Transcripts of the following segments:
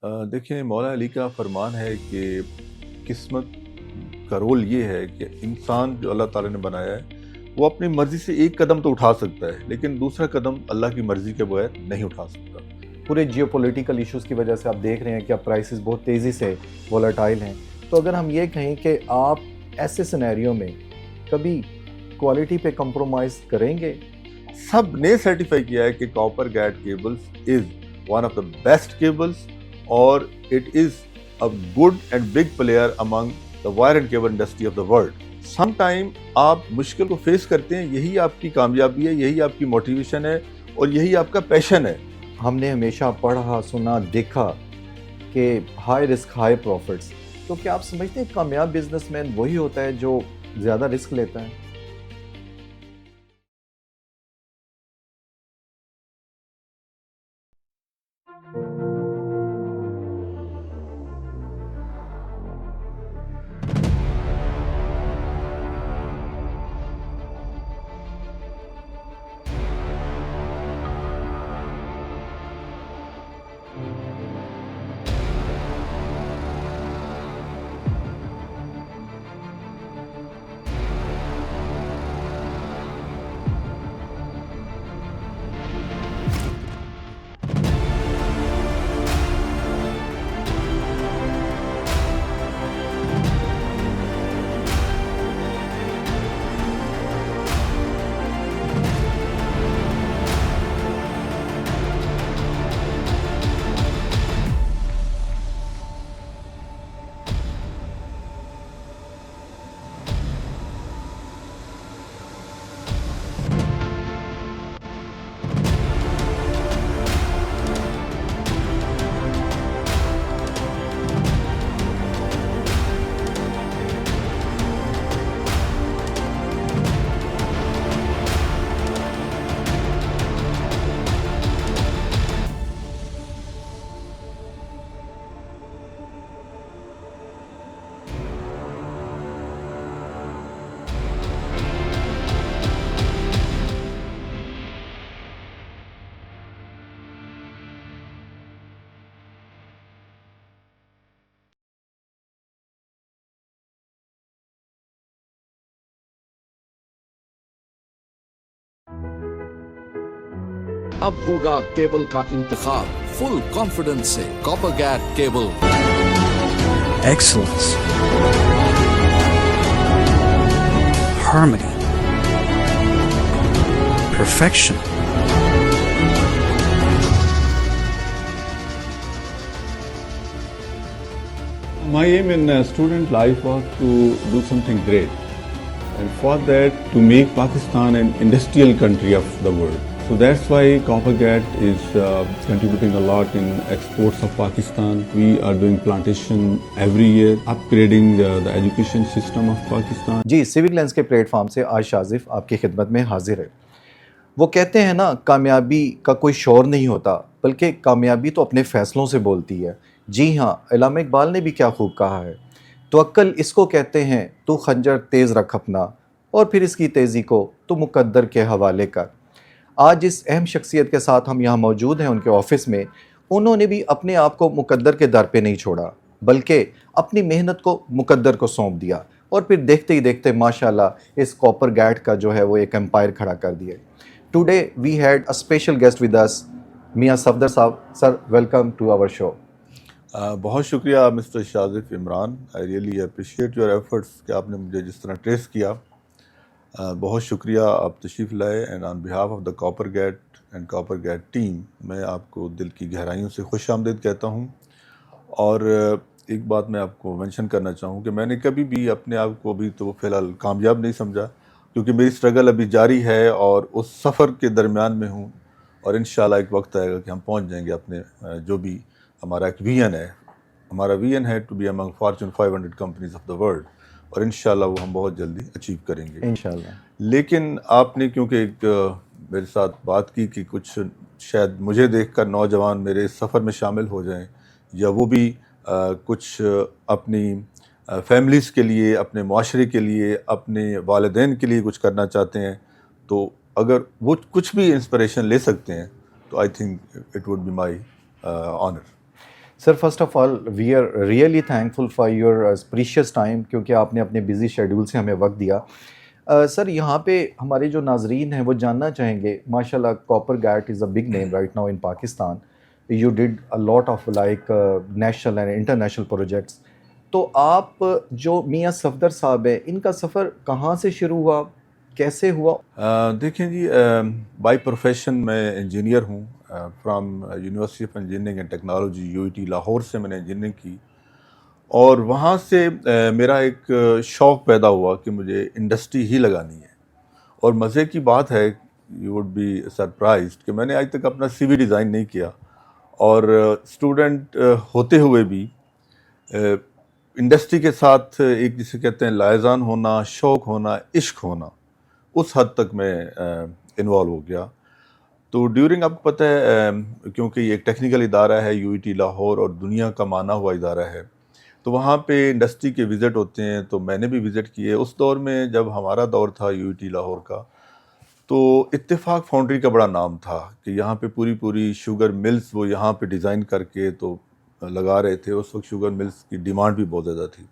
دیکھیں، مولا علی کا فرمان ہے کہ قسمت کا رول یہ ہے کہ انسان جو اللہ تعالیٰ نے بنایا ہے وہ اپنی مرضی سے ایک قدم تو اٹھا سکتا ہے، لیکن دوسرا قدم اللہ کی مرضی کے بغیر نہیں اٹھا سکتا۔ پورے جیو پولیٹیکل ایشوز کی وجہ سے آپ دیکھ رہے ہیں کہ اب پرائسز بہت تیزی سے وولٹائل ہیں، تو اگر ہم یہ کہیں کہ آپ ایسے سینیریو میں کبھی کوالٹی پہ کمپرومائز کریں گے؟ سب نے سرٹیفائی کیا ہے کہ Copper Gate cables is one of the best cables اور it is a good and big player among the wire and cable industry of the world. Some time آپ مشکل کو فیس کرتے ہیں، یہی آپ کی کامیابی ہے، یہی آپ کی موٹیویشن ہے اور یہی آپ کا پیشن ہے۔ ہم نے ہمیشہ پڑھا، سنا، دیکھا کہ ہائی رسک ہائی پروفٹس، تو کیا آپ سمجھتے ہیں کامیاب بزنس مین وہی ہوتا ہے جو زیادہ رسک لیتا ہے؟ اب ہوگا کیبل کا انتخاب فل کانفیڈنس سے copper gate cable. Excellence, harmony, perfection. My aim in student life was to do something great, and for that to make Pakistan an industrial country of the world. So that's why Coppergat is contributing a lot in exports of Pakistan. We are doing plantation every year, upgrading the education system of Pakistan. جی، civic lens کے platform سے آج شاذف آپ کی خدمت میں حاضر ہے۔ وہ کہتے ہیں نا، کامیابی کا کوئی شور نہیں ہوتا، بلکہ کامیابی تو اپنے فیصلوں سے بولتی ہے۔ جی ہاں، علامہ اقبال نے بھی کیا خوب کہا ہے، توکل اس کو کہتے ہیں تو خنجر تیز رکھ اپنا، اور پھر اس کی تیزی کو تو مقدر کے حوالے کر۔ آج اس اہم شخصیت کے ساتھ ہم یہاں موجود ہیں ان کے آفس میں۔ انہوں نے بھی اپنے آپ کو مقدر کے در پہ نہیں چھوڑا، بلکہ اپنی محنت کو مقدر کو سونپ دیا، اور پھر دیکھتے ہی دیکھتے ماشاءاللہ اس کاپر گیٹ کا جو ہے وہ ایک امپائر کھڑا کر دیا۔ Today we had a special guest with us, Mian Safdar Sahab. Sir, welcome to our show. بہت شکریہ Mr Shazif Imran, I really appreciate your efforts کہ آپ نے مجھے جس طرح ٹریس کیا۔ بہت شکریہ، آپ تشریف لائے، and on behalf of the copper gate and copper gate team میں آپ کو دل کی گہرائیوں سے خوش آمدید کہتا ہوں۔ اور ایک بات میں آپ کو مینشن کرنا چاہوں کہ میں نے کبھی بھی اپنے آپ کو ابھی تو فی الحال کامیاب نہیں سمجھا، کیونکہ میری اسٹرگل ابھی جاری ہے اور اس سفر کے درمیان میں ہوں، اور انشاءاللہ ایک وقت آئے گا کہ ہم پہنچ جائیں گے اپنے جو بھی ہمارا ایک ویژن ہے۔ ہمارا ویژن ہے to be among Fortune 500 companies of the world, اور انشاءاللہ وہ ہم بہت جلدی اچیو کریں گے انشاءاللہ۔ لیکن آپ نے کیونکہ ایک میرے ساتھ بات کی کہ کچھ شاید مجھے دیکھ کر نوجوان میرے اس سفر میں شامل ہو جائیں، یا وہ بھی کچھ اپنی فیملیز کے لیے، اپنے معاشرے کے لیے، اپنے والدین کے لیے کچھ کرنا چاہتے ہیں، تو اگر وہ کچھ بھی انسپریشن لے سکتے ہیں تو I think it would be my honour. Sir first of all we are really thankful for your precious time, کیونکہ آپ نے اپنے بزی شیڈول سے ہمیں وقت دیا. سر یہاں پہ ہمارے جو ناظرین ہیں وہ جاننا چاہیں گے، ماشاء اللہ Copper get is a big name right now in Pakistan. You did a lot of like national and international projects. تو آپ جو میاں صفدر صاحب ہیں، ان کا سفر کہاں سے شروع ہوا، کیسے ہوا؟ دیکھیں جی، بائی پروفیشن میں انجینئر ہوں from university of engineering and technology UET Lahore سے میں نے انجینئرنگ کی، اور وہاں سے میرا ایک شوق پیدا ہوا کہ مجھے انڈسٹری ہی لگانی ہے. اور مزے کی بات ہے، یو وڈ بی سرپرائزڈ، کہ میں نے آج تک اپنا CV ڈیزائن نہیں کیا، اور اسٹوڈنٹ ہوتے ہوئے بھی انڈسٹری کے ساتھ ایک جسے کہتے ہیں لائزان ہونا، شوق ہونا، عشق ہونا، اس حد تک میں انوالو ہو گیا. تو ڈیورنگ، آپ کو پتہ ہے کیونکہ یہ ایک ٹیکنیکل ادارہ ہے UET لاہور، اور دنیا کا مانا ہوا ادارہ ہے، تو وہاں پہ انڈسٹری کے وزٹ ہوتے ہیں، تو میں نے بھی وزٹ کیے. اس دور میں جب ہمارا دور تھا UET لاہور کا، تو اتفاق فاؤنڈری کا بڑا نام تھا کہ یہاں پہ پوری شوگر ملز وہ یہاں پہ ڈیزائن کر کے تو لگا رہے تھے. اس وقت شوگر ملز کی ڈیمانڈ بھی بہت زیادہ تھی.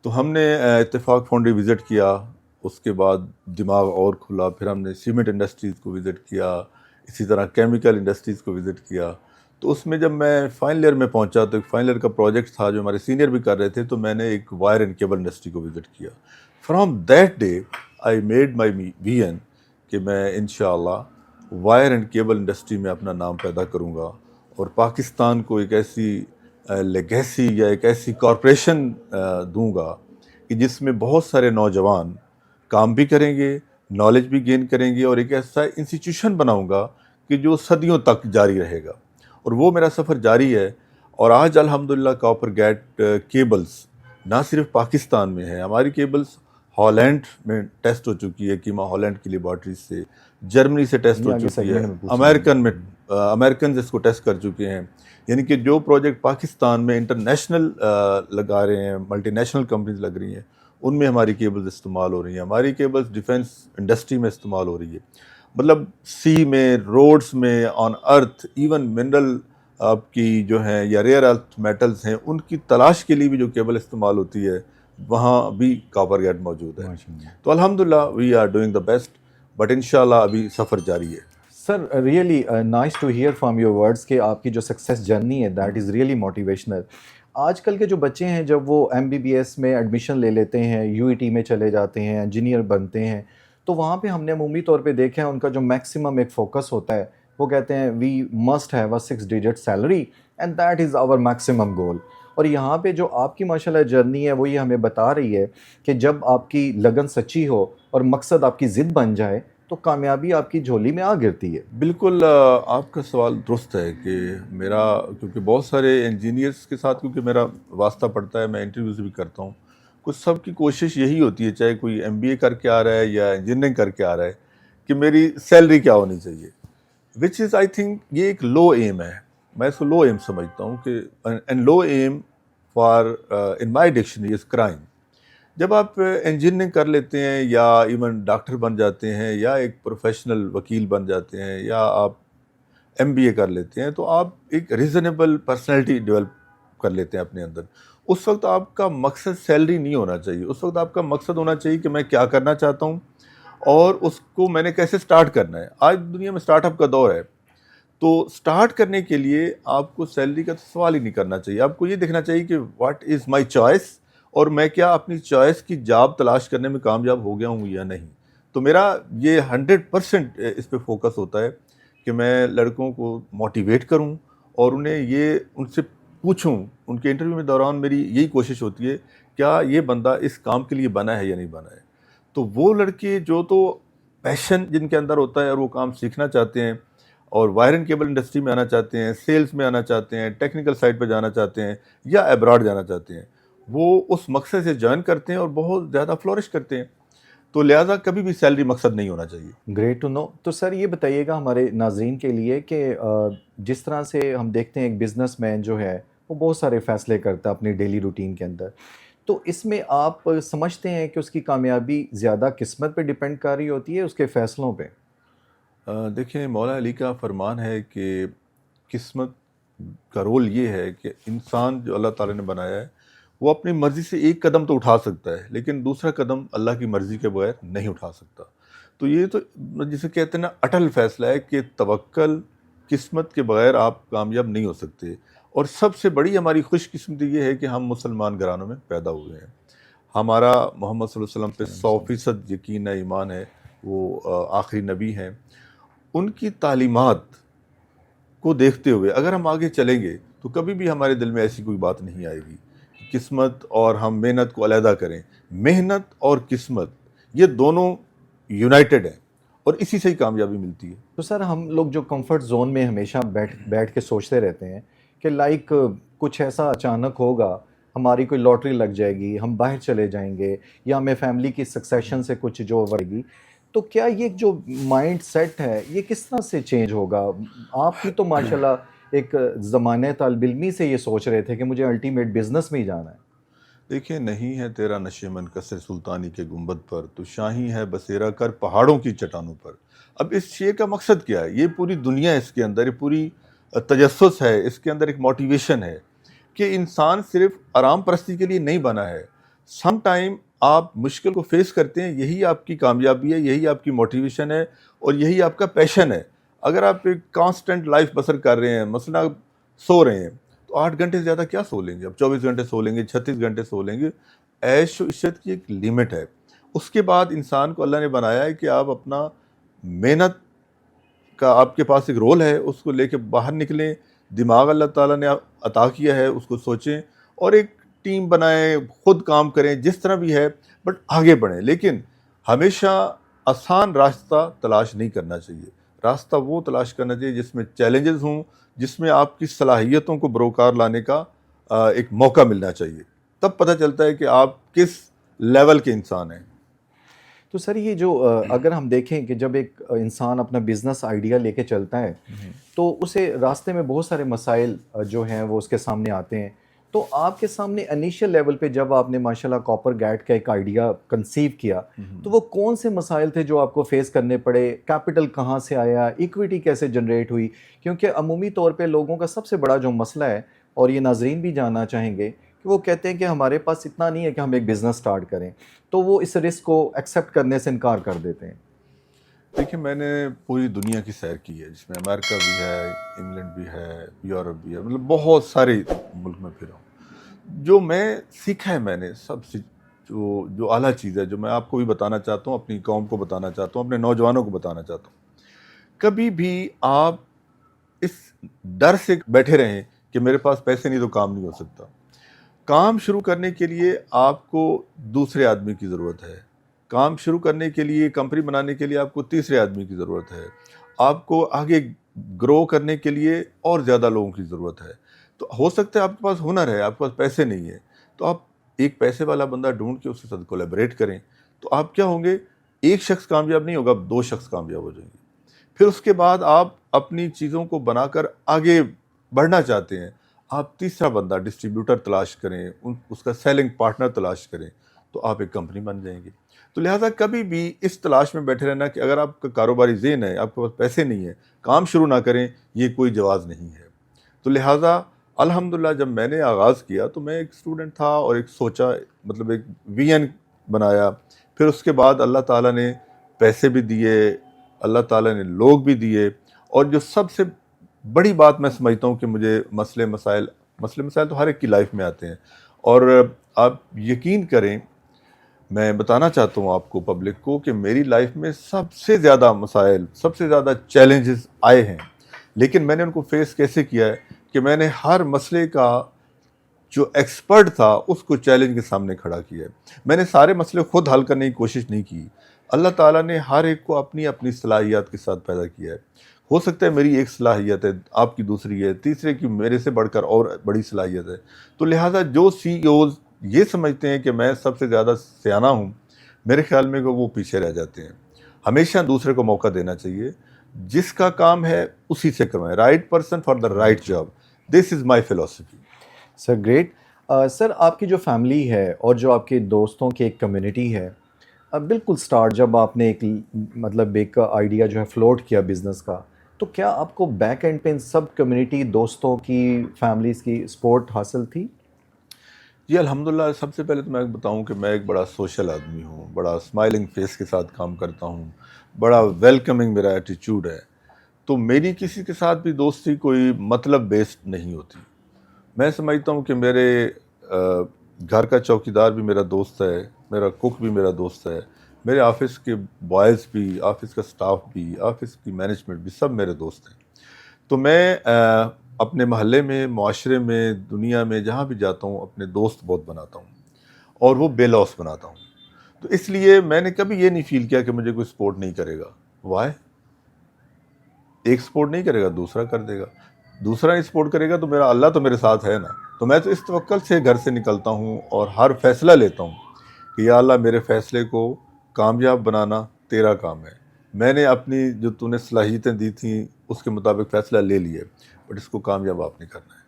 تو ہم نے اتفاق فاؤنڈری وزٹ کیا، اس کے بعد دماغ اور کھلا. پھر ہم نے سیمنٹ انڈسٹریز کو وزٹ کیا، اسی طرح کیمیکل انڈسٹریز کو وزٹ کیا. تو اس میں جب میں فائنل ایئر میں پہنچا تو ایک فائنل ایئر کا پروجیکٹ تھا جو ہمارے سینئر بھی کر رہے تھے، تو میں نے ایک وائر اینڈ کیبل انڈسٹری کو وزٹ کیا. From that day I made my vision کہ میں انشاءاللہ وائر اینڈ کیبل انڈسٹری میں اپنا نام پیدا کروں گا، اور پاکستان کو ایک ایسی لیگیسی یا ایک ایسی کارپوریشن دوں گا کہ جس میں بہت سارے نوجوان کام بھی کریں گے، نالج بھی گین کریں گے، اور ایک ایسا انسٹیٹیوشن بناؤں گا کہ جو صدیوں تک جاری رہے گا. اور وہ میرا سفر جاری ہے. اور آج الحمدللہ کاپر گیٹ کیبلز نہ صرف پاکستان میں ہے، ہماری کیبلز ہالینڈ میں ٹیسٹ ہو چکی ہے، کیما ہالینڈ کی لیبارٹری سے، جرمنی سے ٹیسٹ ہو چکی ہے، امریکنز اس کو ٹیسٹ کر چکے ہیں. یعنی کہ جو پروجیکٹ پاکستان میں انٹرنیشنل لگا رہے ہیں، ملٹی نیشنل کمپنیز لگ رہی ہیں، ان میں ہماری کیبلز استعمال ہو رہی ہیں. ہماری کیبلز ڈیفنس انڈسٹری میں استعمال ہو رہی ہے. مطلب سی میں، روڈز میں، آن ارتھ، ایون منرل آپ کی جو ہیں یا ریئر ارتھ میٹلز ہیں، ان کی تلاش کے لیے بھی جو کیبل استعمال ہوتی ہے، وہاں بھی کاپر گیٹ موجود ہے. تو الحمدللہ we are doing the best, but انشاءاللہ ابھی سفر جاری ہے. Sir really nice to hear from your words کہ آپ کی جو سکسیس جرنی ہے دیٹ از ریئلی موٹیویشنل. آج کل کے جو بچے ہیں جب وہ MBBS میں ایڈمیشن لے لیتے ہیں، UET میں چلے جاتے ہیں، انجینئر بنتے ہیں، تو وہاں پہ ہم نے عمومی طور پہ دیکھا ہے ان کا جو میکسیمم ایک فوکس ہوتا ہے، وہ کہتے ہیں we must have a 6 digit salary and that is our maximum goal. اور یہاں پہ جو آپ کی ماشاءاللہ جرنی ہے وہ یہ ہمیں بتا رہی ہے کہ جب آپ کی لگن سچی ہو اور مقصد آپ کی ضد بن جائے تو کامیابی آپ کی جھولی میں آ گرتی ہے. بالکل آپ کا سوال درست ہے کہ میرا، کیونکہ بہت سارے انجینئرس کے ساتھ کیونکہ میرا واسطہ پڑتا ہے، میں انٹرویوز بھی کرتا ہوں، کچھ سب کی کوشش یہی ہوتی ہے، چاہے کوئی MBA کر کے آ رہا ہے یا انجینئرنگ کر کے آ رہا ہے، کہ میری سیلری کیا ہونی چاہیے، وچ از آئی تھنک یہ ایک لو ایم ہے. میں اس کو لو ایم سمجھتا ہوں کہ and love aim for in my dictionary is crime. جب آپ انجینئرنگ کر لیتے ہیں یا ایون ڈاکٹر بن جاتے ہیں یا ایک پروفیشنل وکیل بن جاتے ہیں یا آپ MBA کر لیتے ہیں، تو آپ ایک ریزنیبل پرسنالٹی ڈیولپ کر لیتے ہیں اپنے اندر. اس وقت آپ کا مقصد سیلری نہیں ہونا چاہیے، اس وقت آپ کا مقصد ہونا چاہیے کہ میں کیا کرنا چاہتا ہوں اور اس کو میں نے کیسے سٹارٹ کرنا ہے. آج دنیا میں سٹارٹ اپ کا دور ہے، تو سٹارٹ کرنے کے لیے آپ کو سیلری کا تو سوال ہی نہیں کرنا چاہیے. آپ کو یہ دیکھنا چاہیے کہ واٹ از مائی چوائس، اور میں کیا اپنی چوائس کی جاب تلاش کرنے میں کامیاب ہو گیا ہوں یا نہیں. تو میرا یہ 100% اس پہ فوکس ہوتا ہے کہ میں لڑکوں کو موٹیویٹ کروں اور انہیں ان سے پوچھوں. ان کے انٹرویو میں دوران میری یہی کوشش ہوتی ہے، کیا یہ بندہ اس کام کے لیے بنا ہے یا نہیں بنا ہے. تو وہ لڑکے جو تو پیشن جن کے اندر ہوتا ہے اور وہ کام سیکھنا چاہتے ہیں اور وائر اینڈ کیبل انڈسٹری میں آنا چاہتے ہیں، سیلز میں آنا چاہتے ہیں، ٹیکنیکل سائٹ پہ جانا چاہتے ہیں یا ایبراڈ جانا چاہتے ہیں، وہ اس مقصد سے جوائن کرتے ہیں اور بہت زیادہ فلورش کرتے ہیں. تو لہٰذا کبھی بھی سیلری مقصد نہیں ہونا چاہیے. Great to know. تو سر یہ بتائیے گا ہمارے ناظرین کے لیے کہ جس طرح سے ہم دیکھتے ہیں ایک بزنس مین جو ہے وہ بہت سارے فیصلے کرتا ہے اپنی ڈیلی روٹین کے اندر، تو اس میں آپ سمجھتے ہیں کہ اس کی کامیابی زیادہ قسمت پہ ڈیپینڈ کر رہی ہوتی ہے اس کے فیصلوں پہ؟ دیکھیں، مولا علی کا فرمان ہے کہ قسمت کا رول یہ ہے کہ انسان جو اللہ تعالیٰ نے بنایا ہے وہ اپنی مرضی سے ایک قدم تو اٹھا سکتا ہے لیکن دوسرا قدم اللہ کی مرضی کے بغیر نہیں اٹھا سکتا. تو یہ تو جسے کہتے ہیں نا اٹل فیصلہ ہے کہ توکل قسمت کے بغیر آپ کامیاب نہیں ہو سکتے. اور سب سے بڑی ہماری خوش قسمتی یہ ہے کہ ہم مسلمان گھرانوں میں پیدا ہوئے ہیں. ہمارا محمد صلی اللہ علیہ وسلم پہ 100% یقین ہے، ایمان ہے، وہ آخری نبی ہیں. ان کی تعلیمات کو دیکھتے ہوئے اگر ہم آگے چلیں گے تو کبھی بھی ہمارے دل میں ایسی کوئی بات نہیں آئے گی قسمت اور ہم محنت کو علیحدہ کریں. محنت اور قسمت یہ دونوں یونائٹڈ ہیں اور اسی سے ہی کامیابی ملتی ہے. تو سر ہم لوگ جو کمفرٹ زون میں ہمیشہ بیٹھ کے سوچتے رہتے ہیں کہ لائک کچھ ایسا اچانک ہوگا، ہماری کوئی لاٹری لگ جائے گی، ہم باہر چلے جائیں گے، یا ہمیں فیملی کی سکسیشن سے کچھ جو بڑھے گی، تو کیا یہ جو مائنڈ سیٹ ہے یہ کس طرح سے چینج ہوگا؟ آپ بھی تو ماشاءاللہ ایک زمانے طالب علمی سے یہ سوچ رہے تھے کہ مجھے الٹیمیٹ بزنس میں ہی جانا ہے. دیکھیں، نہیں ہے تیرا نشے منکسر سلطانی کے گنبد پر، تو شاہی ہے بسیرا کر پہاڑوں کی چٹانوں پر. اب اس شعر کا مقصد کیا ہے؟ یہ پوری دنیا اس کے اندر، یہ پوری تجسس ہے، اس کے اندر ایک موٹیویشن ہے کہ انسان صرف آرام پرستی کے لیے نہیں بنا ہے. سم ٹائم آپ مشکل کو فیس کرتے ہیں، یہی آپ کی کامیابی ہے، یہی آپ کی موٹیویشن ہے اور یہی آپ کا پیشن ہے. اگر آپ ایک کانسٹنٹ لائف بسر کر رہے ہیں، مثلا آپ سو رہے ہیں تو 8 گھنٹے سے زیادہ کیا سو لیں گے؟ اب 24 گھنٹے سو لیں گے، 36 گھنٹے سو لیں گے. عیش و عشرت کی ایک لیمٹ ہے. اس کے بعد انسان کو اللہ نے بنایا ہے کہ آپ اپنا محنت کا آپ کے پاس ایک رول ہے، اس کو لے کے باہر نکلیں. دماغ اللہ تعالیٰ نے عطا کیا ہے، اس کو سوچیں اور ایک ٹیم بنائیں، خود کام کریں جس طرح بھی ہے، بٹ آگے بڑھیں. لیکن ہمیشہ آسان راستہ تلاش نہیں کرنا چاہیے. راستہ وہ تلاش کرنا چاہیے جس میں چیلنجز ہوں، جس میں آپ کی صلاحیتوں کو بروکار لانے کا ایک موقع ملنا چاہیے. تب پتہ چلتا ہے کہ آپ کس لیول کے انسان ہیں. تو سر یہ جو اگر ہم دیکھیں کہ جب ایک انسان اپنا بزنس آئیڈیا لے کے چلتا ہے تو اسے راستے میں بہت سارے مسائل جو ہیں وہ اس کے سامنے آتے ہیں. تو آپ کے سامنے انیشیل لیول پہ جب آپ نے ماشاءاللہ کاپر گیٹ کا ایک آئیڈیا کنسیو کیا تو وہ کون سے مسائل تھے جو آپ کو فیس کرنے پڑے؟ کیپٹل کہاں سے آیا؟ ایکویٹی کیسے جنریٹ ہوئی؟ کیونکہ عمومی طور پہ لوگوں کا سب سے بڑا جو مسئلہ ہے، اور یہ ناظرین بھی جاننا چاہیں گے، کہ وہ کہتے ہیں کہ ہمارے پاس اتنا نہیں ہے کہ ہم ایک بزنس سٹارٹ کریں، تو وہ اس رسک کو ایکسیپٹ کرنے سے انکار کر دیتے ہیں. دیکھیں، میں نے پوری دنیا کی سیر کی ہے، جس میں امریکہ بھی ہے، انگلینڈ بھی ہے، یورپ بھی ہے، مطلب بہت سارے ملک میں پھرا ہوں. جو میں سیکھا ہے، میں نے سب سے جو اعلیٰ چیز ہے، جو میں آپ کو بھی بتانا چاہتا ہوں، اپنی قوم کو بتانا چاہتا ہوں، اپنے نوجوانوں کو بتانا چاہتا ہوں، کبھی بھی آپ اس ڈر سے بیٹھے رہیں کہ میرے پاس پیسے نہیں تو کام نہیں ہو سکتا. کام شروع کرنے کے لیے آپ کو دوسرے آدمی کی ضرورت ہے. کام شروع کرنے کے لیے، کمپنی بنانے کے لیے آپ کو تیسرے آدمی کی ضرورت ہے. آپ کو آگے گرو کرنے کے لیے اور زیادہ لوگوں کی ضرورت ہے. تو ہو سکتا ہے آپ کے پاس ہنر ہے، آپ کے پاس پیسے نہیں ہے، تو آپ ایک پیسے والا بندہ ڈھونڈ کے اس کے ساتھ کولیبریٹ کریں. تو آپ کیا ہوں گے؟ ایک شخص کامیاب نہیں ہوگا، 2 شخص کامیاب ہو جائیں گے. پھر اس کے بعد آپ اپنی چیزوں کو بنا کر آگے بڑھنا چاہتے ہیں، آپ تیسرا بندہ ڈسٹریبیوٹر تلاش کریں، اس کا سیلنگ پارٹنر تلاش کریں، تو آپ ایک کمپنی بن جائیں گے. تو لہٰذا کبھی بھی اس تلاش میں بیٹھے رہنا کہ اگر آپ کا کاروباری ذہن ہے، آپ کے پاس پیسے نہیں ہیں، کام شروع نہ کریں، یہ کوئی جواز نہیں ہے. تو لہٰذا الحمدللہ جب میں نے آغاز کیا تو میں ایک اسٹوڈنٹ تھا اور ایک سوچا، مطلب ایک ویژن بنایا. پھر اس کے بعد اللہ تعالیٰ نے پیسے بھی دیے، اللہ تعالیٰ نے لوگ بھی دیے، اور جو سب سے بڑی بات میں سمجھتا ہوں کہ مجھے مسئلے مسائل تو ہر ایک کی لائف میں آتے ہیں، اور آپ یقین کریں، میں بتانا چاہتا ہوں آپ کو، پبلک کو، کہ میری لائف میں سب سے زیادہ مسائل، سب سے زیادہ چیلنجز آئے ہیں، لیکن میں نے ان کو فیس کیسے کیا ہے کہ میں نے ہر مسئلے کا جو ایکسپرٹ تھا اس کو چیلنج کے سامنے کھڑا کیا ہے. میں نے سارے مسئلے خود حل کرنے کی کوشش نہیں کی. اللہ تعالیٰ نے ہر ایک کو اپنی اپنی صلاحیت کے ساتھ پیدا کیا ہے. ہو سکتا ہے میری ایک صلاحیت ہے، آپ کی دوسری ہے، تیسرے کی میرے سے بڑھ کر اور بڑی صلاحیت ہے. تو لہٰذا جو CEO یہ سمجھتے ہیں کہ میں سب سے زیادہ سیانہ ہوں، میرے خیال میں کہ وہ پیچھے رہ جاتے ہیں. ہمیشہ دوسرے کو موقع دینا چاہیے. جس کا کام ہے اسی سے کروائیں. Right person for the right job. This is my philosophy. Sir great. Sir آپ کی جو فیملی ہے اور جو آپ کے دوستوں کی ایک کمیونٹی ہے، بالکل سٹارٹ جب آپ نے ایک آئیڈیا جو ہے فلوٹ کیا بزنس کا، تو کیا آپ کو بیک اینڈ پہ ان سب کمیونٹی دوستوں کی فیملیز کی سپورٹ حاصل تھی؟ جی الحمدللہ. سب سے پہلے تو میں بتاؤں کہ میں ایک بڑا سوشل آدمی ہوں, بڑا اسمائلنگ فیس کے ساتھ کام کرتا ہوں, بڑا ویلکمنگ میرا ایٹیچیوڈ ہے. تو میری کسی کے ساتھ بھی دوستی کوئی مطلب بیسڈ نہیں ہوتی. میں سمجھتا ہوں کہ میرے گھر کا چوکیدار بھی میرا دوست ہے, میرا کوک بھی میرا دوست ہے, میرے آفس کے بوائز بھی, آفس کا سٹاف بھی, آفس کی مینجمنٹ بھی, سب میرے دوست ہیں. تو میں اپنے محلے میں, معاشرے میں, دنیا میں جہاں بھی جاتا ہوں اپنے دوست بہت بناتا ہوں, اور وہ بے لوس بناتا ہوں. تو اس لیے میں نے کبھی یہ نہیں فیل کیا کہ مجھے کوئی سپورٹ نہیں کرے گا. وائی؟ ایک سپورٹ نہیں کرے گا دوسرا کر دے گا, دوسرا نہیں سپورٹ کرے گا تو میرا اللہ تو میرے ساتھ ہے نا. تو میں تو اس توکل سے گھر سے نکلتا ہوں اور ہر فیصلہ لیتا ہوں کہ یا اللہ میرے فیصلے کو کامیاب بنانا تیرا کام ہے. میں نے اپنی جو تو نے صلاحیتیں دی تھیں اس کے مطابق فیصلہ لے لیے, بٹ اس کو کامیاب آپ نے کرنا ہے.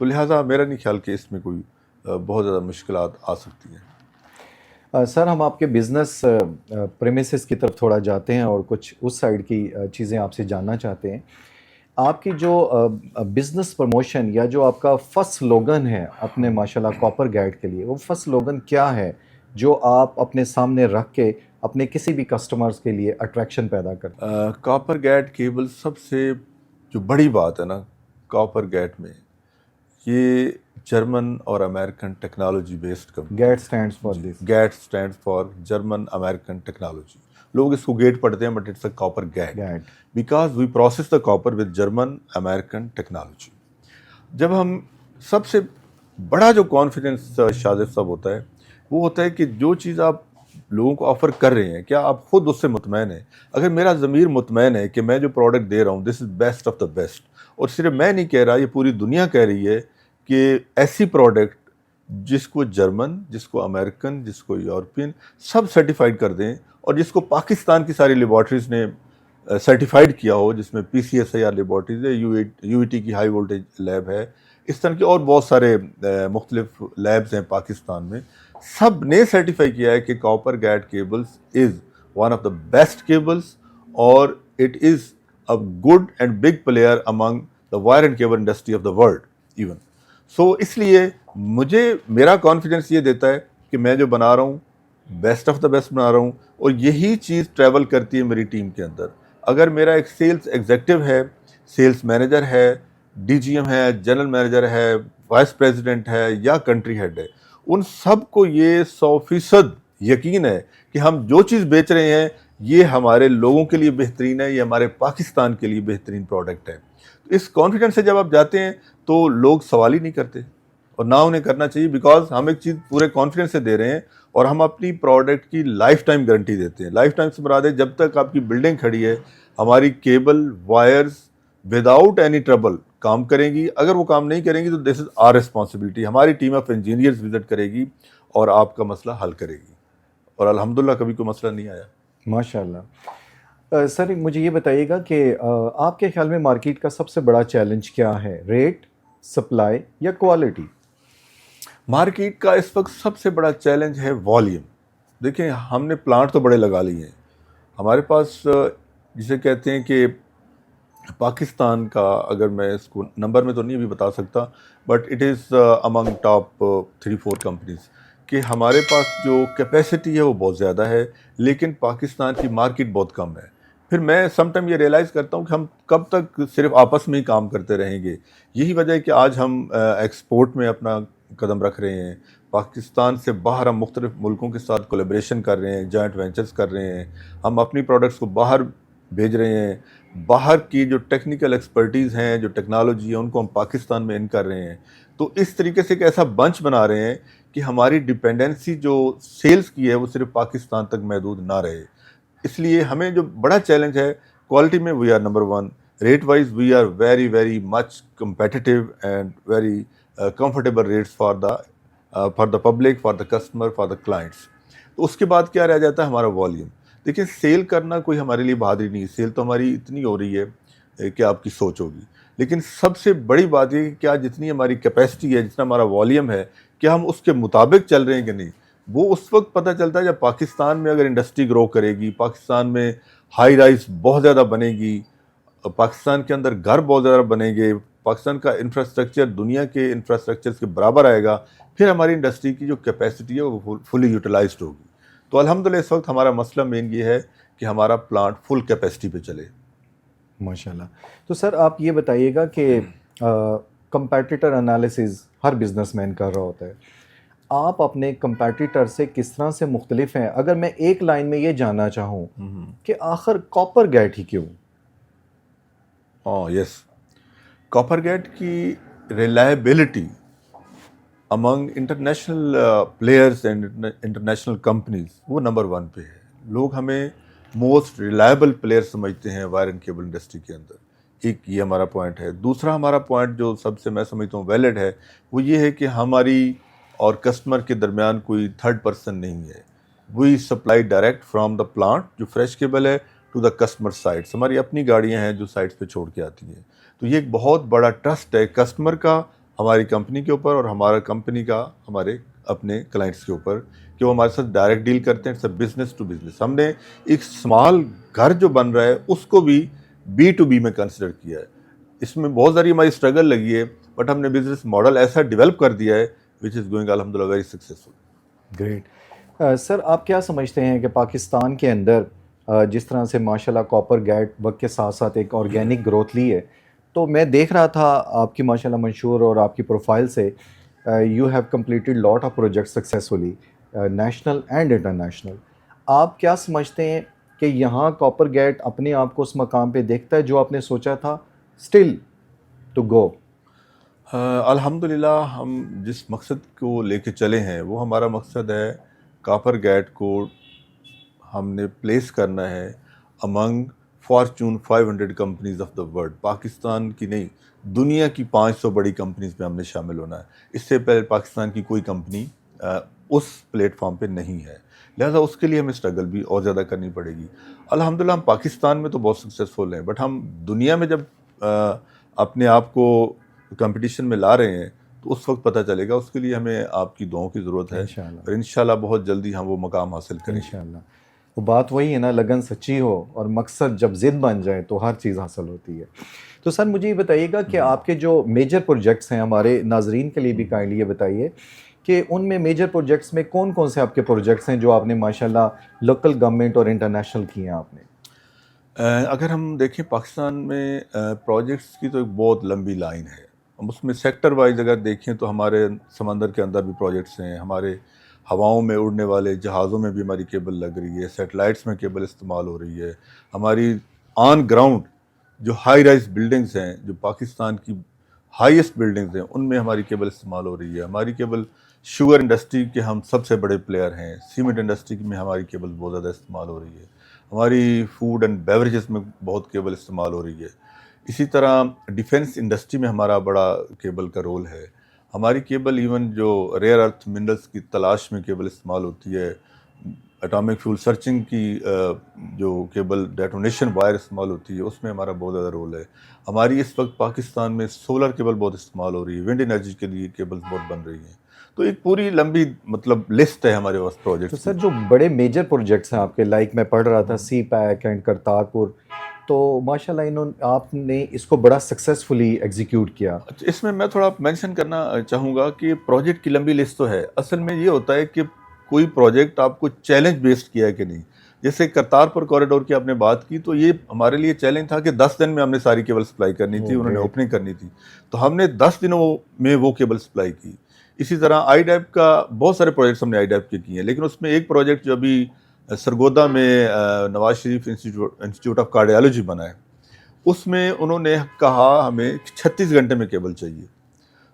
تو لہٰذا میرا نہیں خیال کہ اس میں کوئی بہت زیادہ مشکلات آ سکتی ہیں. سر ہم آپ کے بزنس پریمیسز کی طرف تھوڑا جاتے ہیں اور کچھ اس سائڈ کی چیزیں آپ سے جاننا چاہتے ہیں. آپ کی جو بزنس پروموشن یا جو آپ کا فرسٹ سلوگن ہے اپنے ماشاءاللہ کاپر گائیڈ کے لیے, وہ فرسٹ سلوگن کیا ہے جو آپ اپنے سامنے رکھ کے اپنے کسی بھی کسٹمرز کے لیے اٹریکشن پیدا کرتے ہیں؟ کاپر گیٹ کیبل سب سے جو بڑی بات ہے نا کاپر گیٹ میں, یہ جرمن اور American technology based company. Gate stands for this. Gate stand for German American technology. لوگ اس کو گیٹ پڑھتے ہیں but it's a copper gate, because we process the copper with German American technology. جب ہم سب سے بڑا جو کانفیڈنس شاذب صاحب ہوتا ہے وہ ہوتا ہے کہ جو چیز آپ لوگوں کو آفر کر رہے ہیں کیا آپ خود اس سے مطمئن ہیں. اگر میرا ضمیر مطمئن ہے کہ میں جو پروڈکٹ دے رہا ہوں this is best of the best, اور صرف میں نہیں کہہ رہا, یہ پوری دنیا کہہ رہی ہے کہ ایسی پروڈکٹ جس کو جرمن, جس کو امریکن, جس کو یورپین سب سرٹیفائڈ کر دیں, اور جس کو پاکستان کی ساری لیبارٹریز نے سرٹیفائڈ کیا ہو, جس میں PCSIR لیبارٹریز ہے, UET کی ہائی وولٹیج لیب ہے, اس طرح کے اور بہت سارے مختلف لیبز ہیں پاکستان میں, سب نے سرٹیفائی کیا ہے کہ Copper Gate cables is one of the best cables, اور it is a good and big player among the wire and cable industry of the world even. So اس لیے مجھے میرا کانفیڈنس یہ دیتا ہے کہ میں جو بنا رہا ہوں بیسٹ آف دا بیسٹ بنا رہا ہوں, اور یہی چیز ٹریول کرتی ہے میری ٹیم کے اندر. اگر میرا ایک سیلز ایگزیکٹو ہے, سیلز مینیجر ہے, DGM ہے, جنرل مینیجر ہے, وائس پریزیڈنٹ ہے یا کنٹری ہیڈ ہے, ان سب کو یہ 100% یقین ہے کہ ہم جو چیز بیچ رہے ہیں یہ ہمارے لوگوں کے لیے بہترین ہے, یہ ہمارے پاکستان کے لیے بہترین پروڈکٹ ہے. اس کانفیڈنس سے جب آپ جاتے ہیں تو لوگ سوال ہی نہیں کرتے, اور نہ انہیں کرنا چاہیے, بیکاز ہم ایک چیز پورے کانفیڈنس سے دے رہے ہیں, اور ہم اپنی پروڈکٹ کی لائف ٹائم گارنٹی دیتے ہیں. لائف ٹائم سے مراد ہے جب تک آپ کی بلڈنگ کھڑی ہے ہماری cable wires without any trouble کام کریں گی. اگر وہ کام نہیں کریں گی تو دس از آر ریسپانسبلٹی, ہماری ٹیم آف انجینئرز وزٹ کرے گی اور آپ کا مسئلہ حل کرے گی, اور الحمدللہ کبھی کوئی مسئلہ نہیں آیا. ماشاء اللہ. سر مجھے یہ بتائیے گا کہ آپ کے خیال میں مارکیٹ کا سب سے بڑا چیلنج کیا ہے, ریٹ, سپلائی یا کوالٹی؟ مارکیٹ کا اس وقت سب سے بڑا چیلنج ہے والیوم. دیکھیں ہم نے پلانٹ تو بڑے لگا لیے ہیں, ہمارے پاس جسے کہتے ہیں کہ پاکستان کا, اگر میں اس کو نمبر میں تو نہیں ابھی بتا سکتا, but it is Umang top 3-4 companies, کہ ہمارے پاس جو کیپیسٹی ہے وہ بہت زیادہ ہے لیکن پاکستان کی مارکیٹ بہت کم ہے. پھر میں سم ٹائم یہ ریئلائز کرتا ہوں کہ ہم کب تک صرف آپس میں ہی کام کرتے رہیں گے. یہی وجہ ہے کہ آج ہم ایکسپورٹ میں اپنا قدم رکھ رہے ہیں, پاکستان سے باہر ہم مختلف ملکوں کے ساتھ کولیبریشن کر رہے ہیں, جوائنٹ وینچرز کر رہے ہیں, ہم اپنی پروڈکٹس کو باہر بھیج رہے ہیں, باہر کی جو ٹیکنیکل ایکسپرٹیز ہیں, جو ٹیکنالوجی ہے, ان کو ہم پاکستان میں ان کر رہے ہیں. تو اس طریقے سے ایک ایسا بنچ بنا رہے ہیں کہ ہماری ڈپینڈنسی جو سیلز کی ہے وہ صرف پاکستان تک محدود نہ رہے. اس لیے ہمیں جو بڑا چیلنج ہے کوالٹی میں, we are number 1. Rate wise we are very very much competitive and very comfortable rates for the public, for the customer, for the clients. تو اس کے بعد کیا رہ جاتا ہے ہمارا والیوم. دیکھیں سیل کرنا کوئی ہمارے لیے بہادری نہیں, سیل تو ہماری اتنی ہو رہی ہے کہ آپ کی سوچ ہوگی, لیکن سب سے بڑی بات یہ کہ کیا جتنی ہماری کیپیسٹی ہے, جتنا ہمارا والیوم ہے, کیا ہم اس کے مطابق چل رہے ہیں کہ نہیں. وہ اس وقت پتہ چلتا ہے جب پاکستان میں اگر انڈسٹری گرو کرے گی, پاکستان میں ہائی رائز بہت زیادہ بنے گی, پاکستان کے اندر گھر بہت زیادہ بنیں گے, پاکستان کا انفراسٹرکچر دنیا کے انفراسٹرکچر کے برابر آئے گا, پھر ہماری انڈسٹری کی جو کیپیسٹی ہے وہ فلی یوٹیلائزڈ ہوگی. تو الحمدللہ اس وقت ہمارا مسئلہ مین یہ ہے کہ ہمارا پلانٹ فل کیپیسٹی پہ چلے. ماشاءاللہ. تو سر آپ یہ بتائیے گا کہ کمپیٹیٹر انالیسز ہر بزنس مین کر رہا ہوتا ہے, آپ اپنے کمپیٹیٹر سے کس طرح سے مختلف ہیں؟ اگر میں ایک لائن میں یہ جاننا چاہوں کہ آخر کاپر گیٹ ہی کیوں؟ یس, کاپر گیٹ کی reliability Umang international players and international companies وہ نمبر 1 پہ ہے. لوگ ہمیں موسٹ ریلائبل پلیئر سمجھتے ہیں وائر اینڈ کیبل انڈسٹری کے اندر. ایک یہ ہمارا پوائنٹ ہے. دوسرا ہمارا پوائنٹ جو سب سے میں سمجھتا ہوں ویلڈ ہے وہ یہ ہے کہ ہماری اور کسٹمر کے درمیان کوئی تھرڈ پرسن نہیں ہے. We supply direct from the plant جو فریش کیبل ہے ٹو دا کسٹمر سائٹس. ہماری اپنی گاڑیاں ہیں جو سائٹس پہ چھوڑ کے آتی ہیں. تو یہ ایک بہت بڑا ٹرسٹ ہے کسٹمر کا ہماری کمپنی کے اوپر اور ہمارا کمپنی کا ہمارے اپنے کلائنٹس کے اوپر کہ وہ ہمارے ساتھ ڈائریکٹ ڈیل کرتے ہیں. It's business to business. ہم نے ایک اسمال گھر جو بن رہا ہے اس کو بھی B2B میں کنسیڈر کیا ہے. اس میں بہت ساری ہماری اسٹرگل لگی ہے بٹ ہم نے بزنس ماڈل ایسا ڈیولپ کر دیا ہے وچ از گوئنگ الحمدللہ ویری سکسیزفل. گریٹ. سر آپ کیا سمجھتے ہیں کہ پاکستان کے اندر جس طرح سے ماشاءاللہ کاپر گیٹ وقت کے ساتھ ساتھ ایک آرگینک گروتھ لی ہے, تو میں دیکھ رہا تھا آپ کی ماشاءاللہ منشور اور آپ کی پروفائل سے you have completed lot of project successfully national and international. آپ کیا سمجھتے ہیں کہ یہاں کاپر گیٹ اپنے آپ کو اس مقام پہ دیکھتا ہے جو آپ نے سوچا تھا اسٹل ٹو گو؟ الحمدللہ ہم جس مقصد کو لے کے چلے ہیں وہ ہمارا مقصد ہے کاپر گیٹ کو ہم نے پلیس کرنا ہے among Fortune 500 companies of the world. Pakistan کی نہیں دنیا کی 500 بڑی کمپنیز میں ہم نے شامل ہونا ہے. اس سے پہلے پاکستان کی کوئی کمپنی اس پلیٹ فارم پہ نہیں ہے, لہٰذا اس کے لیے ہمیں اسٹرگل بھی اور زیادہ کرنی پڑے گی. الحمدللہ ہم پاکستان میں تو بہت سکسیزفل ہیں بٹ ہم دنیا میں جب اپنے آپ کو کمپٹیشن میں لا رہے ہیں تو اس وقت پتہ چلے گا. اس کے لیے ہمیں آپ کی دعاؤں کی ضرورت ہے اور انشاءاللہ بہت جلدی ہم وہ مقام حاصل کریں گے. انشاءاللہ. وہ بات وہی ہے نا, لگن سچی ہو اور مقصد جب ضد بن جائے تو ہر چیز حاصل ہوتی ہے. تو سر مجھے یہ بتائیے گا کہ آپ کے جو میجر پروجیکٹس ہیں, ہمارے ناظرین کے لیے بھی کائنڈلی یہ بتائیے کہ ان میں میجر پروجیکٹس میں کون کون سے آپ کے پروجیکٹس ہیں جو آپ نے ماشاءاللہ لوکل گورنمنٹ اور انٹرنیشنل کیے ہیں آپ نے؟ اگر ہم دیکھیں پاکستان میں پروجیکٹس کی تو ایک بہت لمبی لائن ہے. ہم اس میں سیکٹر وائز اگر دیکھیں تو ہمارے سمندر کے اندر بھی پروجیکٹس ہیں, ہمارے ہواؤں میں اڑنے والے جہازوں میں بھی ہماری کیبل لگ رہی ہے, سیٹلائٹس میں کیبل استعمال ہو رہی ہے, ہماری آن گراؤنڈ جو ہائی رائز بلڈنگز ہیں جو پاکستان کی ہائیسٹ بلڈنگز ہیں ان میں ہماری کیبل استعمال ہو رہی ہے. ہماری کیبل شوگر انڈسٹری کے ہم سب سے بڑے پلیئر ہیں, سیمنٹ انڈسٹری میں ہماری کیبل بہت زیادہ استعمال ہو رہی ہے, ہماری فوڈ اینڈ بیوریجز میں بہت کیبل استعمال ہو رہی ہے. اسی طرح ڈیفنس انڈسٹری میں ہمارا بڑا کیبل کا رول ہے. ہماری کیبل ایون جو ریئر ارتھ منرلس کی تلاش میں کیبل استعمال ہوتی ہے, اٹامک فیول سرچنگ کی جو کیبل ڈیٹونیشن وائر استعمال ہوتی ہے اس میں ہمارا بہت زیادہ رول ہے. ہماری اس وقت پاکستان میں سولر کیبل بہت استعمال ہو رہی ہے, ونڈ انرجی کے لیے کیبل بہت بن رہی ہیں. تو ایک پوری لمبی لسٹ ہے ہمارے پاس پروجیکٹ. تو سر جو بڑے میجر پروجیکٹس ہیں آپ کے, لائک میں پڑھ رہا تھا سی پیک اینڈ کرتارپور, تو ماشاءاللہ آپ نے اس کو بڑا سکسیزفلی ایگزیکیوٹ کیا. اس میں میں تھوڑا مینشن کرنا چاہوں گا کہ پروجیکٹ کی لمبی لسٹ تو ہے, اصل میں یہ ہوتا ہے کہ کوئی پروجیکٹ آپ کو چیلنج بیسڈ کیا ہے کہ نہیں. جیسے کرتارپور کوریڈور کی آپ نے بات کی تو یہ ہمارے لیے چیلنج تھا کہ 10 دن میں ہم نے ساری کیبل سپلائی کرنی تھی, انہوں نے اوپننگ کرنی تھی, تو ہم نے 10 دنوں میں وہ کیبل سپلائی کی. اسی طرح آئی ڈیپ کا بہت سارے پروجیکٹس ہم نے آئی ڈیپ کے کیے ہیں, لیکن اس میں ایک پروجیکٹ جو ابھی سرگودا میں Nawaz Sharif institute of cardiology بنا ہے, اس میں انہوں نے کہا ہمیں 36 گھنٹے میں کیبل چاہیے,